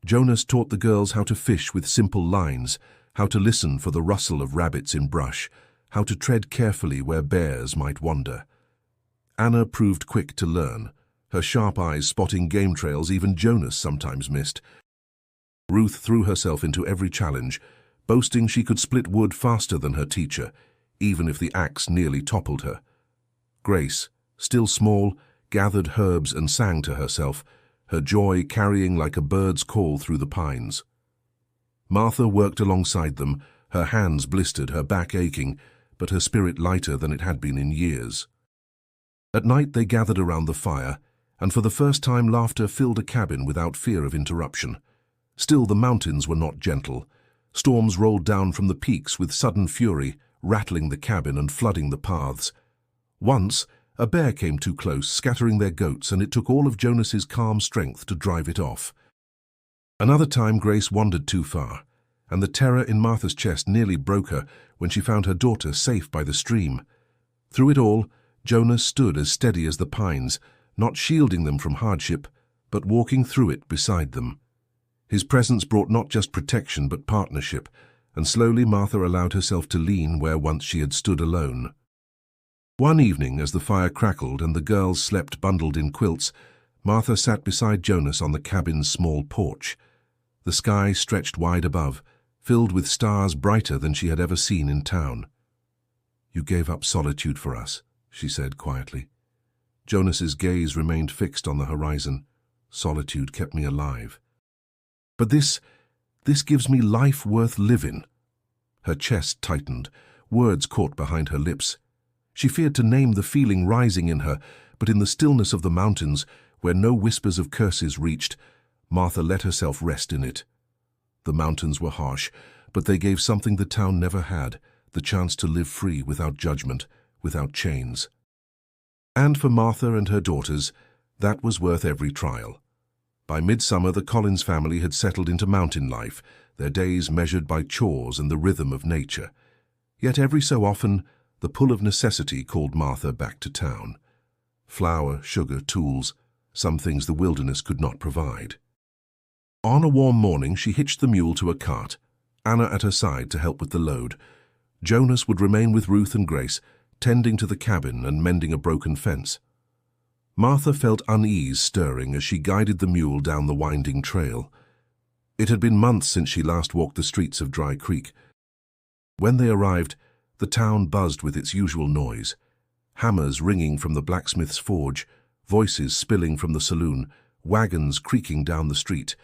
A: Jonas taught the girls how to fish with simple lines, how to listen for the rustle of rabbits in brush, how to tread carefully where bears might wander. Anna proved quick to learn, her sharp eyes spotting game trails even Jonas sometimes missed. Ruth threw herself into every challenge, boasting she could split wood faster than her teacher, even if the axe nearly toppled her. Grace, still small, gathered herbs and sang to herself, her joy carrying like a bird's call through the pines. Martha worked alongside them, her hands blistered, her back aching, but her spirit lighter than it had been in years. At night they gathered around the fire, and for the first time laughter filled a cabin without fear of interruption. Still, the mountains were not gentle. Storms rolled down from the peaks with sudden fury, rattling the cabin and flooding the paths. Once, a bear came too close, scattering their goats, and it took all of Jonas's calm strength to drive it off. Another time Grace wandered too far, and the terror in Martha's chest nearly broke her when she found her daughter safe by the stream. Through it all, Jonas stood as steady as the pines, not shielding them from hardship, but walking through it beside them. His presence brought not just protection but partnership, and slowly Martha allowed herself to lean where once she had stood alone. One evening, as the fire crackled and the girls slept bundled in quilts, Martha sat beside Jonas on the cabin's small porch. The sky stretched wide above, filled with stars brighter than she had ever seen in town. "You gave up solitude for us," she said quietly. Jonas's gaze remained fixed on the horizon. "Solitude kept me alive. But this gives me life worth living." Her chest tightened, words caught behind her lips. She feared to name the feeling rising in her, but in the stillness of the mountains, where no whispers of curses reached, Martha let herself rest in it. The mountains were harsh, but they gave something the town never had, the chance to live free without judgment, without chains. And for Martha and her daughters, that was worth every trial. By midsummer, the Collins family had settled into mountain life, their days measured by chores and the rhythm of nature. Yet every so often, the pull of necessity called Martha back to town. Flour, sugar, tools, some things the wilderness could not provide. On a warm morning, she hitched the mule to a cart, Anna at her side to help with the load. Jonas would remain with Ruth and Grace, tending to the cabin and mending a broken fence. Martha felt unease stirring as she guided the mule down the winding trail. It had been months since she last walked the streets of Dry Creek. When they arrived, the town buzzed with its usual noise. Hammers ringing from the blacksmith's forge, voices spilling from the saloon, wagons creaking down the street.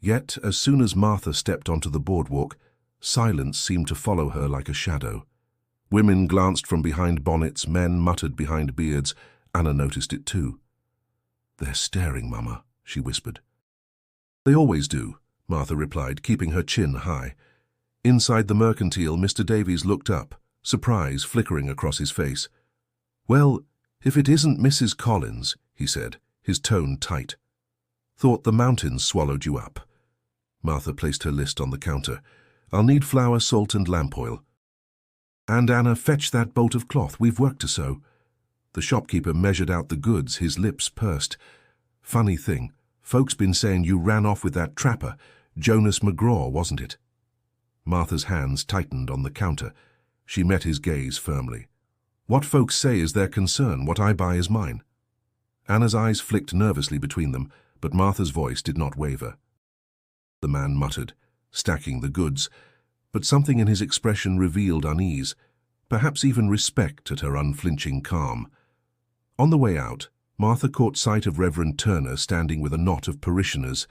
A: Yet, as soon as Martha stepped onto the boardwalk, silence seemed to follow her like a shadow. Women glanced from behind bonnets, men muttered behind beards. Anna noticed it too. "They're staring, Mama," she whispered. "They always do," Martha replied, keeping her chin high. Inside the mercantile, Mr. Davies looked up, surprise flickering across his face. "Well, if it isn't Mrs. Collins," he said, his tone tight. "Thought the mountains swallowed you up." Martha placed her list on the counter. "I'll need flour, salt, and lamp oil. And Anna, fetch that bolt of cloth. We've work to sew." The shopkeeper measured out the goods, his lips pursed. "Funny thing, folks been saying you ran off with that trapper, Jonas McGraw, wasn't it?" Martha's hands tightened on the counter. She met his gaze firmly. "What folks say is their concern, what I buy is mine." Anna's eyes flicked nervously between them, but Martha's voice did not waver. The man muttered, stacking the goods, but something in his expression revealed unease, perhaps even respect at her unflinching calm. On the way out, Martha caught sight of Reverend Turner standing with a knot of parishioners.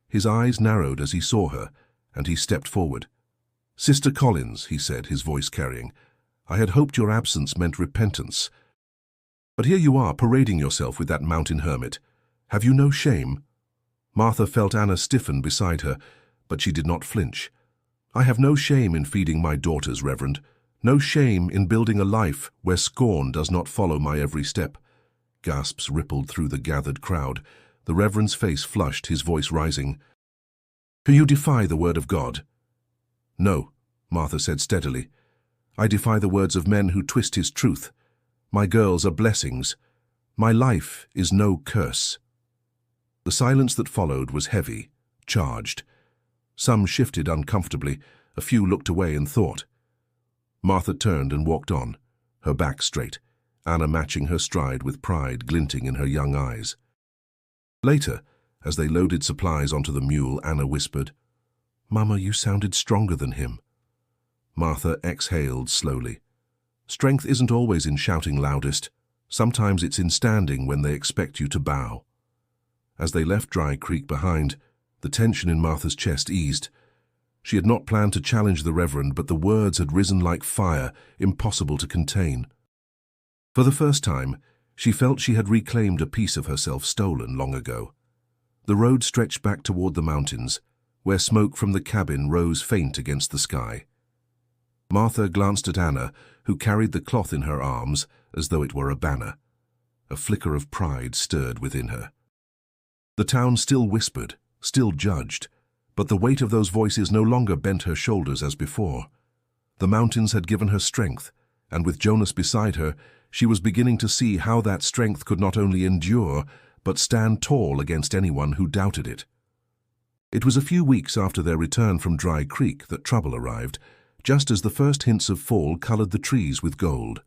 A: His eyes narrowed as he saw her, and he stepped forward. "Sister Collins," he said, his voice carrying, "I had hoped your absence meant repentance. But here you are, parading yourself with that mountain hermit. Have you no shame?" Martha felt Anna stiffen beside her, but she did not flinch. "I have no shame in feeding my daughters, Reverend. No shame in building a life where scorn does not follow my every step." Gasps rippled through the gathered crowd. The Reverend's face flushed, his voice rising. "Do you defy the word of God?" "No," Martha said steadily. "I defy the words of men who twist his truth. My girls are blessings. My life is no curse." The silence that followed was heavy, charged. Some shifted uncomfortably, a few looked away in thought. Martha turned and walked on, her back straight, Anna matching her stride with pride glinting in her young eyes. Later, as they loaded supplies onto the mule, Anna whispered, "Mama, you sounded stronger than him." Martha exhaled slowly. Strength isn't always in shouting loudest. Sometimes it's in standing when they expect you to bow. As they left Dry Creek behind, the tension in Martha's chest eased. She had not planned to challenge the Reverend, but the words had risen like fire, impossible to contain. For the first time, she felt she had reclaimed a piece of herself stolen long ago. The road stretched back toward the mountains, where smoke from the cabin rose faint against the sky. Martha glanced at Anna, who carried the cloth in her arms as though it were a banner. A flicker of pride stirred within her. The town still whispered, still judged, but the weight of those voices no longer bent her shoulders as before. The mountains had given her strength, and with Jonas beside her, she was beginning to see how that strength could not only endure, but stand tall against anyone who doubted it. It was a few weeks after their return from Dry Creek that trouble arrived, just as the first hints of fall colored the trees with gold.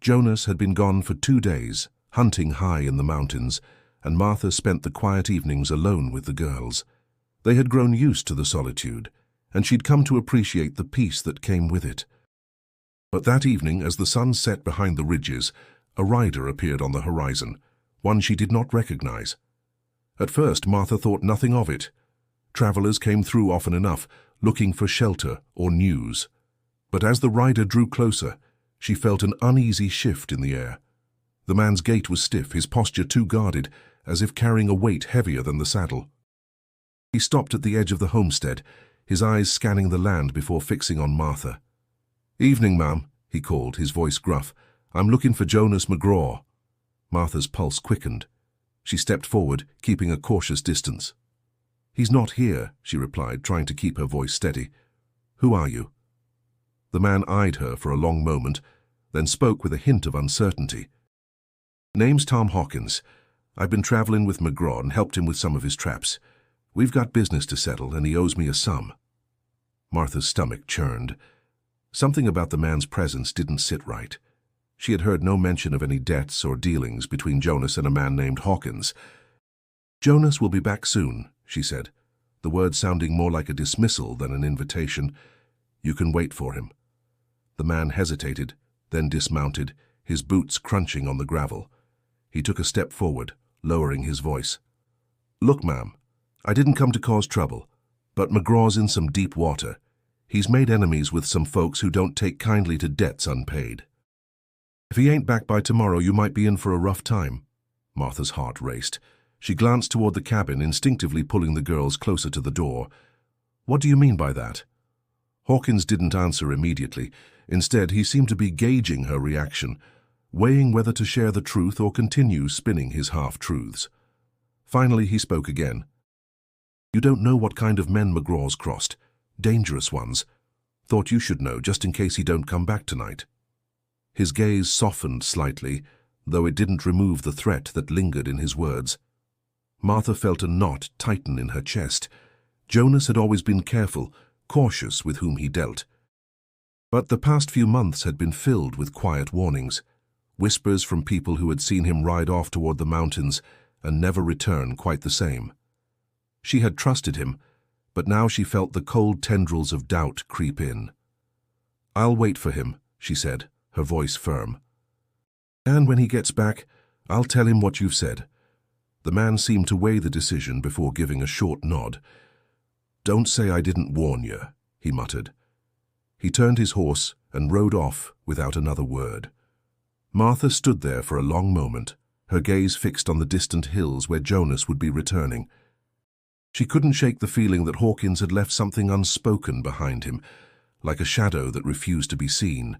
A: Jonas had been gone for 2 days, hunting high in the mountains, and Martha spent the quiet evenings alone with the girls. They had grown used to the solitude, and she'd come to appreciate the peace that came with it. But that evening, as the sun set behind the ridges, a rider appeared on the horizon, one she did not recognize. At first, Martha thought nothing of it. Travelers came through often enough, looking for shelter or news. But as the rider drew closer, she felt an uneasy shift in the air. The man's gait was stiff, his posture too guarded, as if carrying a weight heavier than the saddle. He stopped at the edge of the homestead, his eyes scanning the land before fixing on Martha. "Evening, ma'am," he called, his voice gruff. "I'm looking for Jonas McGraw." Martha's pulse quickened. She stepped forward, keeping a cautious distance. "He's not here," she replied, trying to keep her voice steady. "Who are you?" The man eyed her for a long moment, then spoke with a hint of uncertainty. "Name's Tom Hawkins. I've been traveling with McGraw and helped him with some of his traps. We've got business to settle, and he owes me a sum." Martha's stomach churned. Something about the man's presence didn't sit right. She had heard no mention of any debts or dealings between Jonas and a man named Hawkins. "Jonas will be back soon," she said, the words sounding more like a dismissal than an invitation. "You can wait for him." The man hesitated, then dismounted, his boots crunching on the gravel. He took a step forward, lowering his voice. "Look, ma'am, I didn't come to cause trouble, but McGraw's in some deep water. He's made enemies with some folks who don't take kindly to debts unpaid. If he ain't back by tomorrow, you might be in for a rough time." Martha's heart raced. She glanced toward the cabin, instinctively pulling the girls closer to the door. "What do you mean by that?" Hawkins didn't answer immediately. Instead, he seemed to be gauging her reaction, weighing whether to share the truth or continue spinning his half-truths. Finally, he spoke again. "You don't know what kind of men McGraw's crossed. Dangerous ones. Thought you should know, just in case he don't come back tonight." His gaze softened slightly, though it didn't remove the threat that lingered in his words. Martha felt a knot tighten in her chest. Jonas had always been careful, cautious with whom he dealt. But the past few months had been filled with quiet warnings, whispers from people who had seen him ride off toward the mountains and never return quite the same. She had trusted him, but now she felt the cold tendrils of doubt creep in. "I'll wait for him," she said, her voice firm. "And when he gets back, I'll tell him what you've said." The man seemed to weigh the decision before giving a short nod. "Don't say I didn't warn you," he muttered. He turned his horse and rode off without another word. Martha stood there for a long moment, her gaze fixed on the distant hills where Jonas would be returning. She couldn't shake the feeling that Hawkins had left something unspoken behind him, like a shadow that refused to be seen.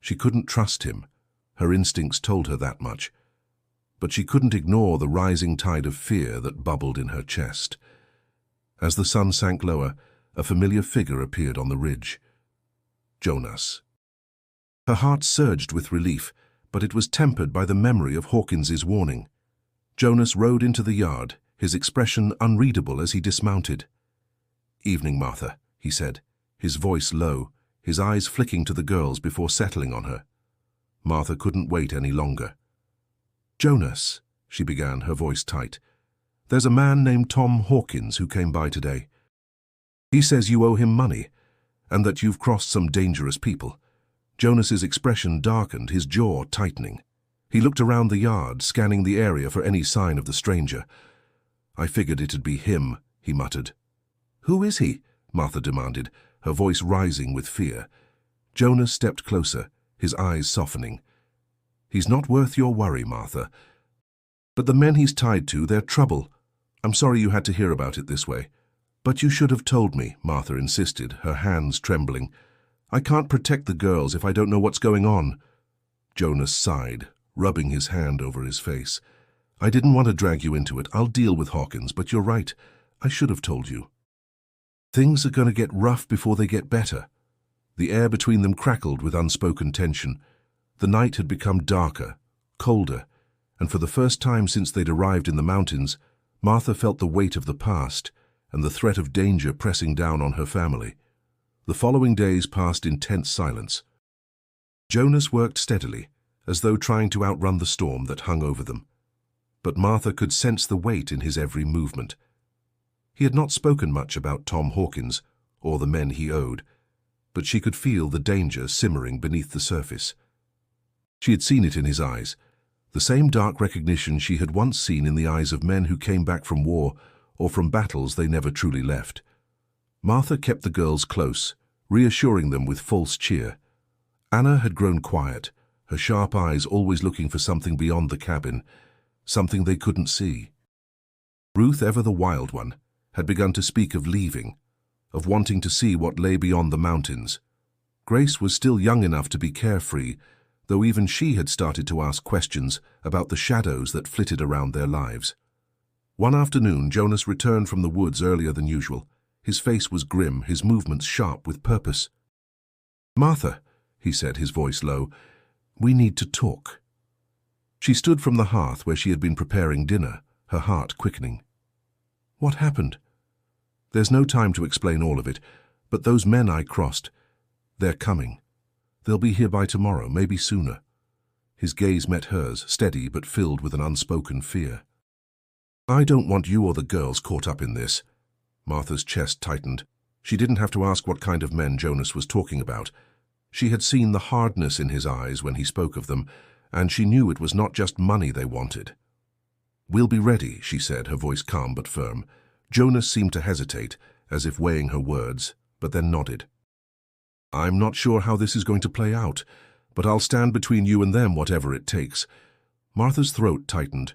A: She couldn't trust him. Her instincts told her that much. But she couldn't ignore the rising tide of fear that bubbled in her chest. As the sun sank lower, a familiar figure appeared on the ridge. Jonas. Her heart surged with relief, but it was tempered by the memory of Hawkins's warning. Jonas rode into the yard, his expression unreadable as he dismounted. "Evening, Martha," he said, his voice low, his eyes flicking to the girls before settling on her. Martha couldn't wait any longer. "Jonas," she began, her voice tight, "there's a man named Tom Hawkins who came by today. He says you owe him money, and that you've crossed some dangerous people." Jonas's expression darkened, his jaw tightening. He looked around the yard, scanning the area for any sign of the stranger. "I figured it'd be him," he muttered. "Who is he?" Martha demanded, her voice rising with fear. Jonas stepped closer, his eyes softening. "He's not worth your worry, Martha. But the men he's tied to, they're trouble. I'm sorry you had to hear about it this way." "But you should have told me," Martha insisted, her hands trembling. "I can't protect the girls if I don't know what's going on." Jonas sighed, rubbing his hand over his face. "I didn't want to drag you into it. I'll deal with Hawkins, but you're right. I should have told you. Things are going to get rough before they get better." The air between them crackled with unspoken tension. The night had become darker, colder, and for the first time since they'd arrived in the mountains, Martha felt the weight of the past and the threat of danger pressing down on her family. The following days passed in tense silence. Jonas worked steadily, as though trying to outrun the storm that hung over them. But Martha could sense the weight in his every movement. He had not spoken much about Tom Hawkins or the men he owed, but she could feel the danger simmering beneath the surface. She had seen it in his eyes, the same dark recognition she had once seen in the eyes of men who came back from war or from battles they never truly left. Martha kept the girls close, reassuring them with false cheer. Anna had grown quiet, her sharp eyes always looking for something beyond the cabin, something they couldn't see. Ruth, ever the wild one, had begun to speak of leaving, of wanting to see what lay beyond the mountains. Grace was still young enough to be carefree, though even she had started to ask questions about the shadows that flitted around their lives. One afternoon, Jonas returned from the woods earlier than usual. His face was grim, his movements sharp with purpose. "Martha," he said, his voice low, "we need to talk." She stood from the hearth where she had been preparing dinner, her heart quickening. "What happened?" "There's no time to explain all of it, but those men I crossed, they're coming. They'll be here by tomorrow, maybe sooner." His gaze met hers, steady but filled with an unspoken fear. "I don't want you or the girls caught up in this." Martha's chest tightened. She didn't have to ask what kind of men Jonas was talking about. She had seen the hardness in his eyes when he spoke of them, and she knew it was not just money they wanted. "We'll be ready," she said, her voice calm but firm. Jonas seemed to hesitate, as if weighing her words, but then nodded. "I'm not sure how this is going to play out, but I'll stand between you and them whatever it takes." Martha's throat tightened.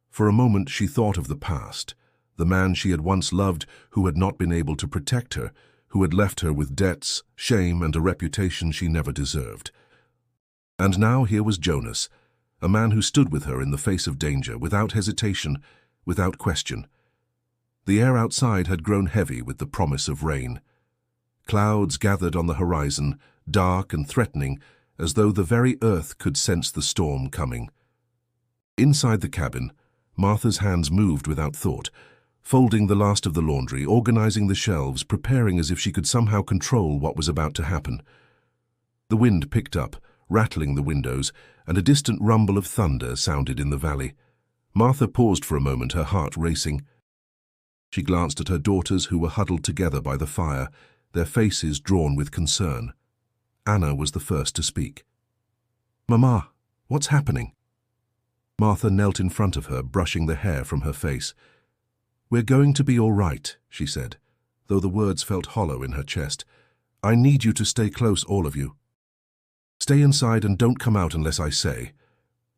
A: For a moment she thought of the past, the man she had once loved who had not been able to protect her, who had left her with debts, shame, and a reputation she never deserved. And now here was Jonas, a man who stood with her in the face of danger, without hesitation, without question. The air outside had grown heavy with the promise of rain. Clouds gathered on the horizon, dark and threatening, as though the very earth could sense the storm coming. Inside the cabin, Martha's hands moved without thought, folding the last of the laundry, organizing the shelves, preparing as if she could somehow control what was about to happen. The wind picked up, rattling the windows, and a distant rumble of thunder sounded in the valley. Martha paused for a moment, her heart racing. She glanced at her daughters, who were huddled together by the fire, their faces drawn with concern. Anna was the first to speak. "Mama, what's happening?" Martha knelt in front of her, brushing the hair from her face. "We're going to be all right," she said, though the words felt hollow in her chest. "I need you to stay close, all of you. Stay inside and don't come out unless I say."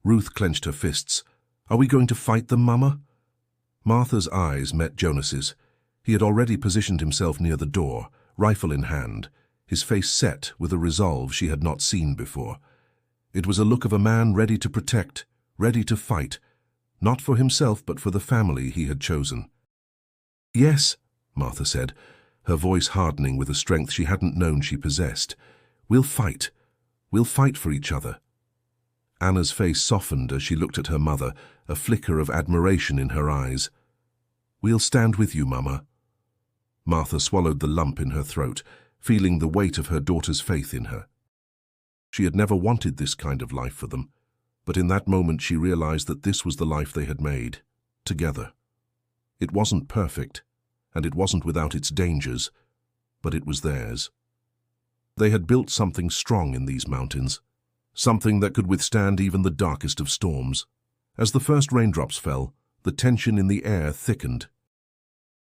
A: Ruth clenched her fists. "Are we going to fight them, Mama?" Martha's eyes met Jonas's. He had already positioned himself near the door, rifle in hand, his face set with a resolve she had not seen before. It was a look of a man ready to protect, ready to fight, not for himself but for the family he had chosen. "Yes," Martha said, her voice hardening with a strength she hadn't known she possessed. "We'll fight. We'll fight for each other." Anna's face softened as she looked at her mother, a flicker of admiration in her eyes. "We'll stand with you, Mama." Martha swallowed the lump in her throat, feeling the weight of her daughter's faith in her. She had never wanted this kind of life for them, but in that moment she realized that this was the life they had made, together. It wasn't perfect, and it wasn't without its dangers, but it was theirs. They had built something strong in these mountains, something that could withstand even the darkest of storms. As the first raindrops fell, the tension in the air thickened.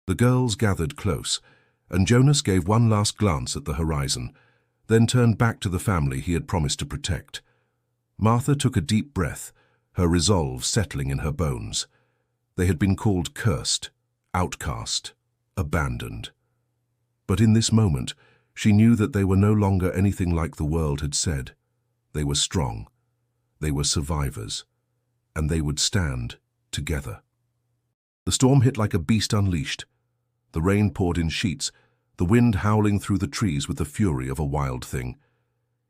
A: The girls gathered close, and Jonas gave one last glance at the horizon, then turned back to the family he had promised to protect. Martha took a deep breath, her resolve settling in her bones. They had been called cursed, outcast, abandoned. But in this moment, she knew that they were no longer anything like the world had said. They were strong, they were survivors, and they would stand together. The storm hit like a beast unleashed. The rain poured in sheets, the wind howling through the trees with the fury of a wild thing.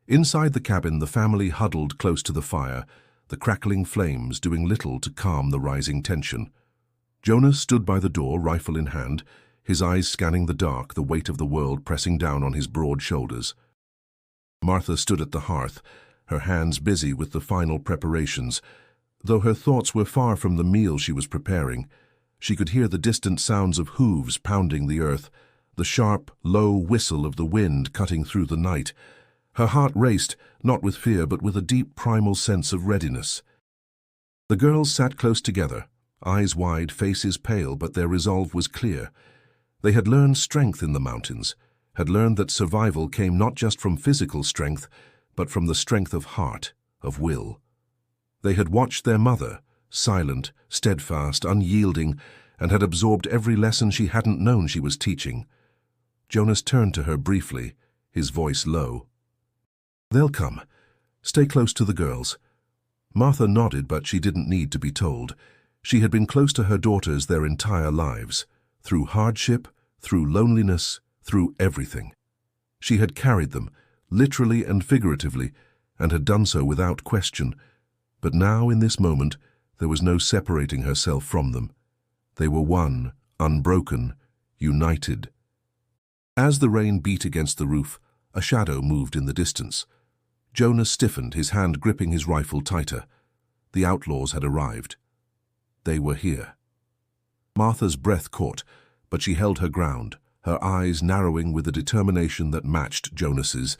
A: Inside the cabin, the family huddled close to the fire, the crackling flames doing little to calm the rising tension. Jonas stood by the door, rifle in hand, his eyes scanning the dark, the weight of the world pressing down on his broad shoulders. Martha stood at the hearth, her hands busy with the final preparations. Though her thoughts were far from the meal she was preparing, she could hear the distant sounds of hooves pounding the earth, the sharp, low whistle of the wind cutting through the night. Her heart raced, not with fear but with a deep primal sense of readiness. The girls sat close together, eyes wide, faces pale, but their resolve was clear. They had learned strength in the mountains, had learned that survival came not just from physical strength, but from the strength of heart, of will. They had watched their mother, silent, steadfast, unyielding, and had absorbed every lesson she hadn't known she was teaching. Jonas turned to her briefly, his voice low. "They'll come. Stay close to the girls." Martha nodded, but she didn't need to be told. She had been close to her daughters their entire lives, through hardship, through loneliness, through everything. She had carried them, literally and figuratively, and had done so without question. But now, in this moment, there was no separating herself from them. They were one, unbroken, united. As the rain beat against the roof, a shadow moved in the distance. Jonas stiffened, his hand gripping his rifle tighter. The outlaws had arrived. They were here. Martha's breath caught, but she held her ground, her eyes narrowing with a determination that matched Jonas's.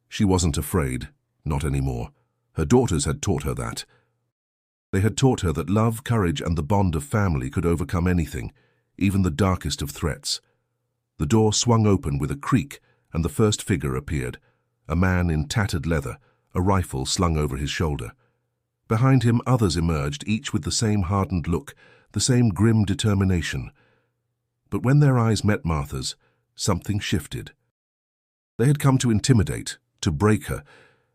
A: She wasn't afraid, not anymore. Her daughters had taught her that. They had taught her that love, courage, and the bond of family could overcome anything, even the darkest of threats. The door swung open with a creak, and the first figure appeared, a man in tattered leather, a rifle slung over his shoulder. Behind him others emerged, each with the same hardened look, the same grim determination. But when their eyes met Martha's, something shifted. They had come to intimidate, to break her,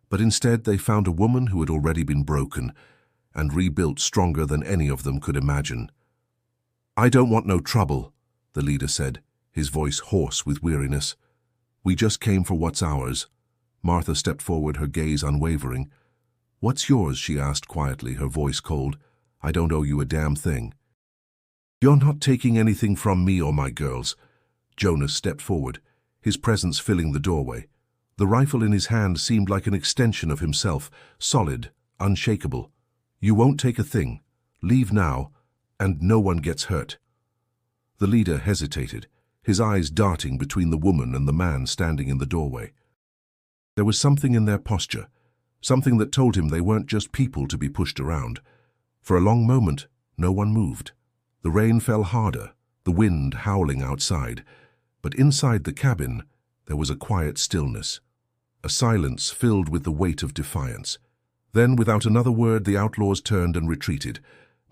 A: but instead they found a woman who had already been broken and rebuilt stronger than any of them could imagine. "I don't want no trouble," the leader said, his voice hoarse with weariness. "We just came for what's ours." Martha stepped forward, her gaze unwavering. "What's yours?" she asked quietly, her voice cold. "I don't owe you a damn thing." "You're not taking anything from me or my girls." Jonas stepped forward, his presence filling the doorway. The rifle in his hand seemed like an extension of himself, solid, unshakable. "You won't take a thing. Leave now, and no one gets hurt." The leader hesitated, his eyes darting between the woman and the man standing in the doorway. There was something in their posture, something that told him they weren't just people to be pushed around. For a long moment, no one moved. The rain fell harder, the wind howling outside, but inside the cabin there was a quiet stillness, a silence filled with the weight of defiance. Then, without another word, the outlaws turned and retreated,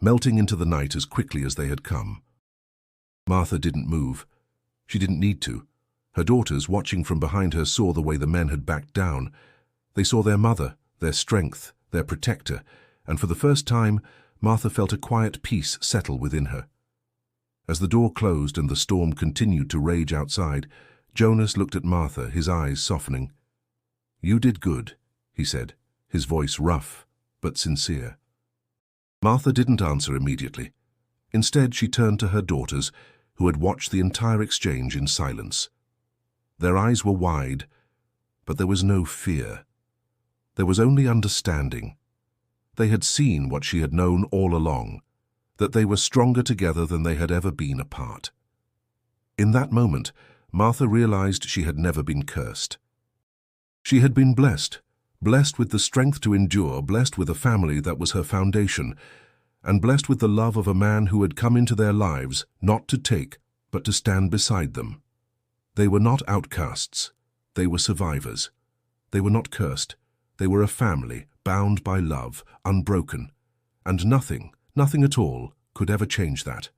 A: melting into the night as quickly as they had come. Martha didn't move. She didn't need to. Her daughters, watching from behind her, saw the way the men had backed down. They saw their mother, their strength, their protector, and for the first time, Martha felt a quiet peace settle within her. As the door closed and the storm continued to rage outside, Jonas looked at Martha, his eyes softening. "You did good," he said, his voice rough but sincere. Martha didn't answer immediately. Instead, she turned to her daughters, who had watched the entire exchange in silence. Their eyes were wide, but there was no fear. There was only understanding. They had seen what she had known all along, that they were stronger together than they had ever been apart. In that moment, Martha realized she had never been cursed. She had been blessed, blessed with the strength to endure, blessed with a family that was her foundation, and blessed with the love of a man who had come into their lives not to take, but to stand beside them. They were not outcasts. They were survivors. They were not cursed. They were a family, bound by love, unbroken. And nothing at all, could ever change that.